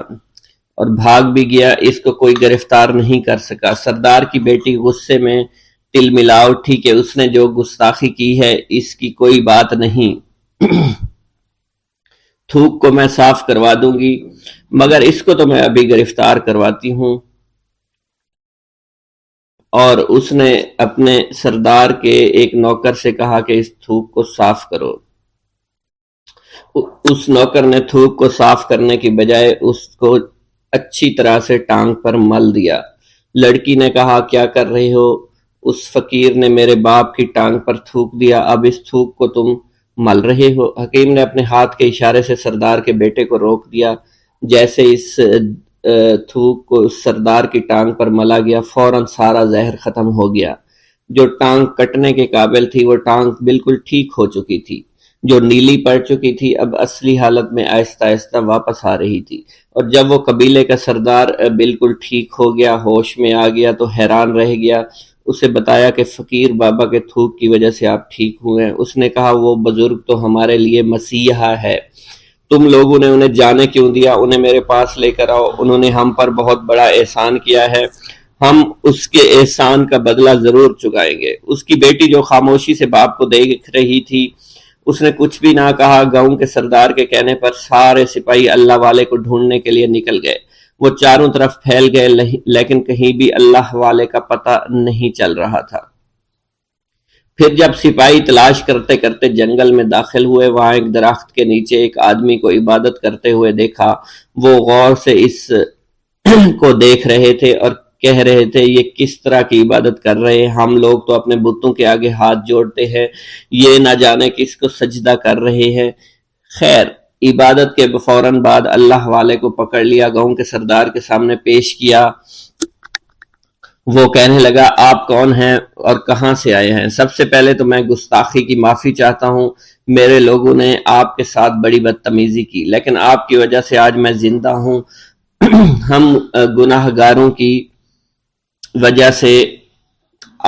اور بھاگ بھی گیا، اس کو کوئی گرفتار نہیں کر سکا۔ سردار کی بیٹی غصے میں تل ملا اٹھی کہ اس نے جو گستاخی کی ہے اس کی کوئی بات نہیں، تھوک کو میں صاف کروا دوں گی، مگر اس کو تو میں ابھی گرفتار کرواتی ہوں۔ اور اس نے اپنے سردار کے ایک نوکر سے کہا کہ اس تھوک کو صاف کرو۔ اس نوکر نے تھوک کو صاف کرنے کی بجائے اس کو اچھی طرح سے ٹانگ پر مل دیا۔ لڑکی نے کہا کیا کر رہی ہو؟ اس فقیر نے میرے باپ کی ٹانگ پر تھوک دیا، اب اس تھوک کو تم مل رہے ہو؟ حکیم نے اپنے ہاتھ کے اشارے سے سردار کے بیٹے کو روک دیا۔ جیسے اس تھوک کو سردار کی ٹانگ پر ملا گیا فوراً سارا زہر ختم ہو گیا۔ جو ٹانگ کٹنے کے قابل تھی وہ ٹانگ بالکل ٹھیک ہو چکی تھی، جو نیلی پڑ چکی تھی اب اصلی حالت میں آہستہ آہستہ واپس آ رہی تھی، اور جب وہ قبیلے کا سردار بالکل ٹھیک ہو گیا، ہوش میں آ گیا تو حیران رہ گیا۔ اسے بتایا کہ فقیر بابا کے تھوک کی وجہ سے آپ ٹھیک ہوئے ہیں۔ اس نے کہا وہ بزرگ تو ہمارے لیے مسیحا ہے، تم لوگوں نے انہیں جانے کیوں دیا؟ انہیں میرے پاس لے کر آؤ، انہوں نے ہم پر بہت بڑا احسان کیا ہے، ہم اس کے احسان کا بدلہ ضرور چکائیں گے۔ اس کی بیٹی جو خاموشی سے باپ کو دیکھ رہی تھی اس نے کچھ بھی نہ کہا۔ گاؤں کے سردار کے کہنے پر سارے سپاہی اللہ والے کو ڈھونڈنے کے لیے نکل گئے۔ وہ چاروں طرف پھیل گئے لیکن کہیں بھی اللہ والے کا پتہ نہیں چل رہا تھا۔ پھر جب سپاہی تلاش کرتے کرتے جنگل میں داخل ہوئے، وہاں ایک درخت کے نیچے ایک آدمی کو عبادت کرتے ہوئے دیکھا۔ وہ غور سے اس کو دیکھ رہے تھے اور کہہ رہے تھے یہ کس طرح کی عبادت کر رہے ہیں؟ ہم لوگ تو اپنے بتوں کے آگے ہاتھ جوڑتے ہیں، یہ نہ جانے کس کو سجدہ کر رہے ہیں۔ خیر، عبادت کے فوراً بعد اللہ والے کو پکڑ لیا، گاؤں کے سردار کے سامنے پیش کیا۔ وہ کہنے لگا آپ کون ہیں اور کہاں سے آئے ہیں؟ سب سے پہلے تو میں گستاخی کی معافی چاہتا ہوں، میرے لوگوں نے آپ کے ساتھ بڑی بدتمیزی کی، لیکن آپ کی وجہ سے آج میں زندہ ہوں۔ ہم گناہ گاروں کی وجہ سے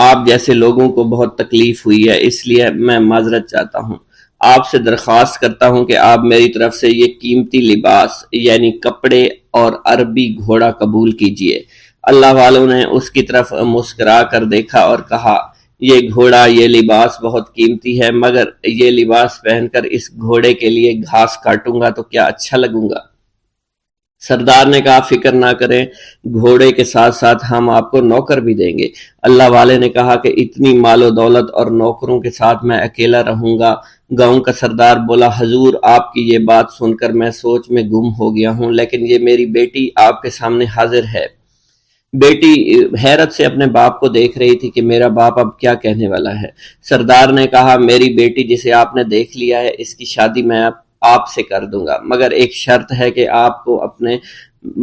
آپ جیسے لوگوں کو بہت تکلیف ہوئی ہے، اس لیے میں معذرت چاہتا ہوں۔ آپ سے درخواست کرتا ہوں کہ آپ میری طرف سے یہ قیمتی لباس یعنی کپڑے اور عربی گھوڑا قبول کیجئے۔ اللہ والوں نے اس کی طرف مسکرا کر دیکھا اور کہا یہ گھوڑا، یہ لباس بہت قیمتی ہے، مگر یہ لباس پہن کر اس گھوڑے کے لیے گھاس کاٹوں گا تو کیا اچھا لگوں گا؟ سردار نے کہا فکر نہ کریں، گھوڑے کے ساتھ ساتھ ہم آپ کو نوکر بھی دیں گے۔ اللہ والے نے کہا کہ اتنی مال و دولت اور نوکروں کے ساتھ میں اکیلا رہوں گا؟ گاؤں کا سردار بولا حضور آپ کی یہ بات سن کر میں سوچ میں گم ہو گیا ہوں، لیکن یہ میری بیٹی آپ کے سامنے حاضر ہے۔ بیٹی حیرت سے اپنے باپ کو دیکھ رہی تھی کہ میرا باپ اب کیا کہنے والا ہے۔ سردار نے کہا میری بیٹی جسے آپ نے دیکھ لیا ہے اس کی شادی میں آپ سے کر دوں گا، مگر ایک شرط ہے کہ آپ کو اپنے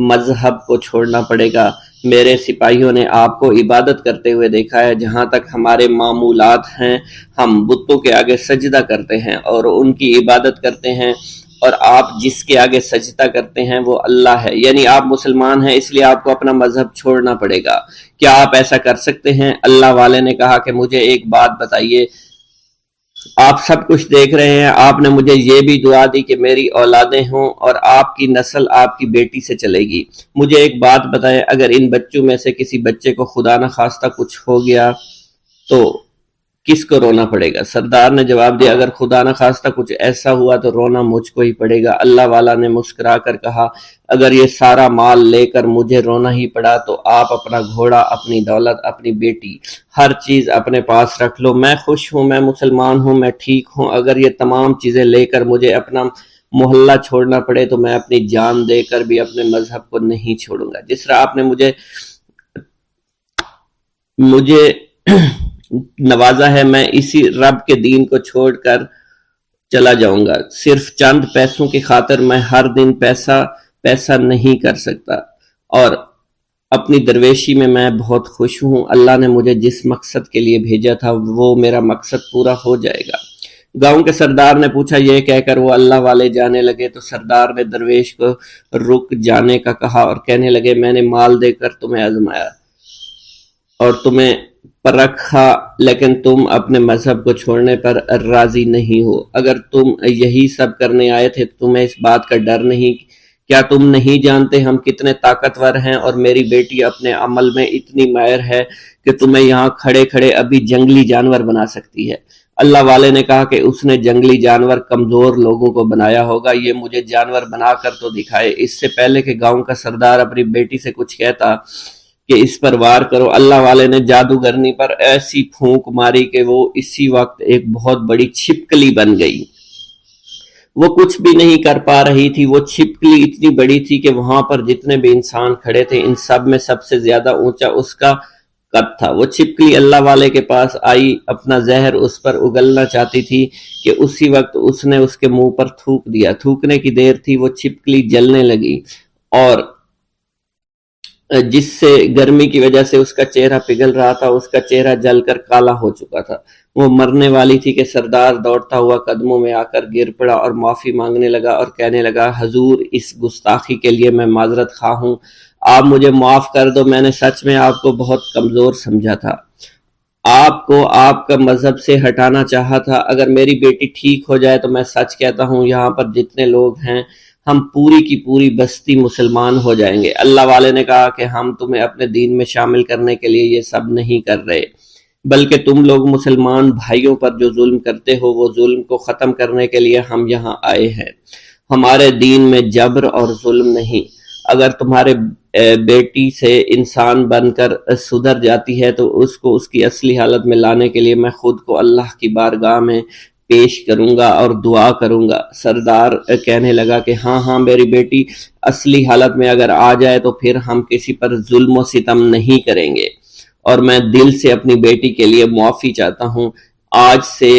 مذہب کو چھوڑنا پڑے گا۔ میرے سپاہیوں نے آپ کو عبادت کرتے ہوئے دیکھا ہے، جہاں تک ہمارے معمولات ہیں ہم بتوں کے آگے سجدہ کرتے ہیں اور ان کی عبادت کرتے ہیں، اور آپ جس کے آگے سجدہ کرتے ہیں وہ اللہ ہے، یعنی آپ مسلمان ہیں، اس لیے آپ کو اپنا مذہب چھوڑنا پڑے گا۔ کیا آپ ایسا کر سکتے ہیں؟ اللہ والے نے کہا کہ مجھے ایک بات بتائیے، آپ سب کچھ دیکھ رہے ہیں، آپ نے مجھے یہ بھی دعا دی کہ میری اولادیں ہوں اور آپ کی نسل آپ کی بیٹی سے چلے گی۔ مجھے ایک بات بتائیں، اگر ان بچوں میں سے کسی بچے کو خدا نہ خواستہ کچھ ہو گیا تو کس کو رونا پڑے گا؟ سردار نے جواب دیا اگر خدا نہ خواستہ کچھ ایسا ہوا تو رونا مجھ کو ہی پڑے گا۔ اللہ والا نے مسکرا کر کہا اگر یہ سارا مال لے کر مجھے رونا ہی پڑا تو آپ اپنا گھوڑا، اپنی دولت، اپنی بیٹی، ہر چیز اپنے پاس رکھ لو۔ میں خوش ہوں، میں مسلمان ہوں، میں ٹھیک ہوں۔ اگر یہ تمام چیزیں لے کر مجھے اپنا محلہ چھوڑنا پڑے تو میں اپنی جان دے کر بھی اپنے مذہب کو نہیں چھوڑوں گا۔ جس طرح آپ نے مجھے نوازا ہے، میں اسی رب کے دین کو چھوڑ کر چلا جاؤں گا۔ صرف چند پیسوں کی خاطر میں ہر دن پیسہ نہیں کر سکتا، اور اپنی درویشی میں میں بہت خوش ہوں۔ اللہ نے مجھے جس مقصد کے لیے بھیجا تھا وہ میرا مقصد پورا ہو جائے گا۔ گاؤں کے سردار نے پوچھا، یہ کہہ کر وہ اللہ والے جانے لگے تو سردار نے درویش کو رک جانے کا کہا اور کہنے لگے میں نے مال دے کر تمہیں آزمایا اور تمہیں پرکھا، لیکن تم اپنے مذہب کو چھوڑنے پر راضی نہیں ہو۔ اگر تم یہی سب کرنے آئے تھے تو تمہیں اس بات کا ڈر نہیں؟ کیا تم نہیں جانتے ہم کتنے طاقتور ہیں، اور میری بیٹی اپنے عمل میں اتنی ماہر ہے کہ تمہیں یہاں کھڑے کھڑے ابھی جنگلی جانور بنا سکتی ہے۔ اللہ والے نے کہا کہ اس نے جنگلی جانور کمزور لوگوں کو بنایا ہوگا، یہ مجھے جانور بنا کر تو دکھائے۔ اس سے پہلے کہ گاؤں کا سردار اپنی بیٹی سے کچھ کہتا کہ اس پر وار کرو، اللہ والے نے جادوگرنی پر ایسی پھونک ماری کہ وہ اسی وقت ایک بہت بڑی چھپکلی بن گئی۔ وہ کچھ بھی نہیں کر پا رہی تھی، وہ چھپکلی اتنی بڑی تھی کہ وہاں پر جتنے بھی انسان کھڑے تھے ان سب میں سب سے زیادہ اونچا اس کا قد تھا۔ وہ چھپکلی اللہ والے کے پاس آئی، اپنا زہر اس پر اگلنا چاہتی تھی کہ اسی وقت اس نے اس کے منہ پر تھوک دیا۔ تھوکنے کی دیر تھی وہ چھپکلی جلنے لگی، اور جس سے گرمی کی وجہ سے اس کا چہرہ پگھل رہا تھا، اس کا چہرہ جل کر کالا ہو چکا تھا۔ وہ مرنے والی تھی کہ سردار دوڑتا ہوا قدموں میں آ کر گر پڑا اور معافی مانگنے لگا اور کہنے لگا حضور اس گستاخی کے لیے میں معذرت خواہ ہوں، آپ مجھے معاف کر دو، میں نے سچ میں آپ کو بہت کمزور سمجھا تھا، آپ کو آپ کا مذہب سے ہٹانا چاہا تھا۔ اگر میری بیٹی ٹھیک ہو جائے تو میں سچ کہتا ہوں یہاں پر جتنے لوگ ہیں ہم پوری کی پوری بستی مسلمان ہو جائیں گے۔ اللہ والے نے کہا کہ ہم تمہیں اپنے دین میں شامل کرنے کے لیے یہ سب نہیں کر رہے، بلکہ تم لوگ مسلمان بھائیوں پر جو ظلم کرتے ہو وہ ظلم کو ختم کرنے کے لیے ہم یہاں آئے ہیں۔ ہمارے دین میں جبر اور ظلم نہیں۔ اگر تمہارے بیٹی سے انسان بن کر سدھر جاتی ہے تو اس کو اس کی اصلی حالت میں لانے کے لیے میں خود کو اللہ کی بارگاہ میں پیش کروں گا اور دعا کروں گا۔ سردار کہنے لگا کہ ہاں میری بیٹی اصلی حالت میں اگر آ جائے تو پھر ہم کسی پر ظلم و ستم نہیں کریں گے، اور میں دل سے اپنی بیٹی کے لیے معافی چاہتا ہوں۔ آج سے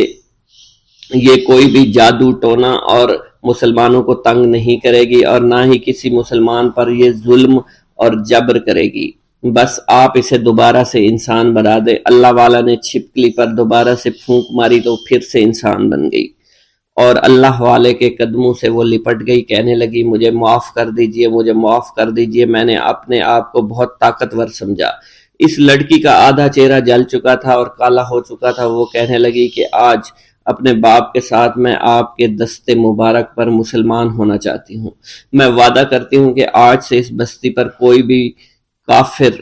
یہ کوئی بھی جادو ٹونا اور مسلمانوں کو تنگ نہیں کرے گی، اور نہ ہی کسی مسلمان پر یہ ظلم اور جبر کرے گی۔ بس آپ اسے دوبارہ سے انسان بنا دے۔ اللہ والا نے چھپکلی پر دوبارہ سے پھونک ماری تو پھر سے انسان بن گئی، اور اللہ والے کے قدموں سے وہ لپٹ گئی، کہنے لگی مجھے معاف کر دیجئے، مجھے معاف کر دیجئے، میں نے اپنے آپ کو بہت طاقتور سمجھا۔ اس لڑکی کا آدھا چہرہ جل چکا تھا اور کالا ہو چکا تھا۔ وہ کہنے لگی کہ آج اپنے باپ کے ساتھ میں آپ کے دستے مبارک پر مسلمان ہونا چاہتی ہوں۔ میں وعدہ کرتی ہوں کہ آج سے اس بستی پر کوئی بھی کافر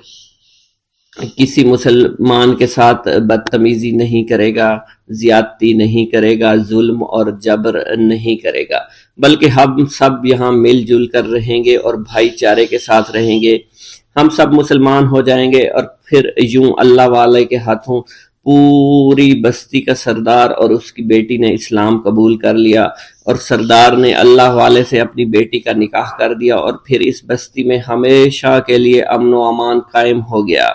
کسی مسلمان کے ساتھ بدتمیزی نہیں کرے گا، زیادتی نہیں کرے گا، ظلم اور جبر نہیں کرے گا، بلکہ ہم سب یہاں مل جل کر رہیں گے اور بھائی چارے کے ساتھ رہیں گے۔ ہم سب مسلمان ہو جائیں گے اور پھر یوں اللہ والے کے ہاتھوں پوری بستی کا سردار اور اس کی بیٹی نے اسلام قبول کر لیا، اور سردار نے اللہ والے سے اپنی بیٹی کا نکاح کر دیا، اور پھر اس بستی میں ہمیشہ کے لیے امن و امان قائم ہو گیا۔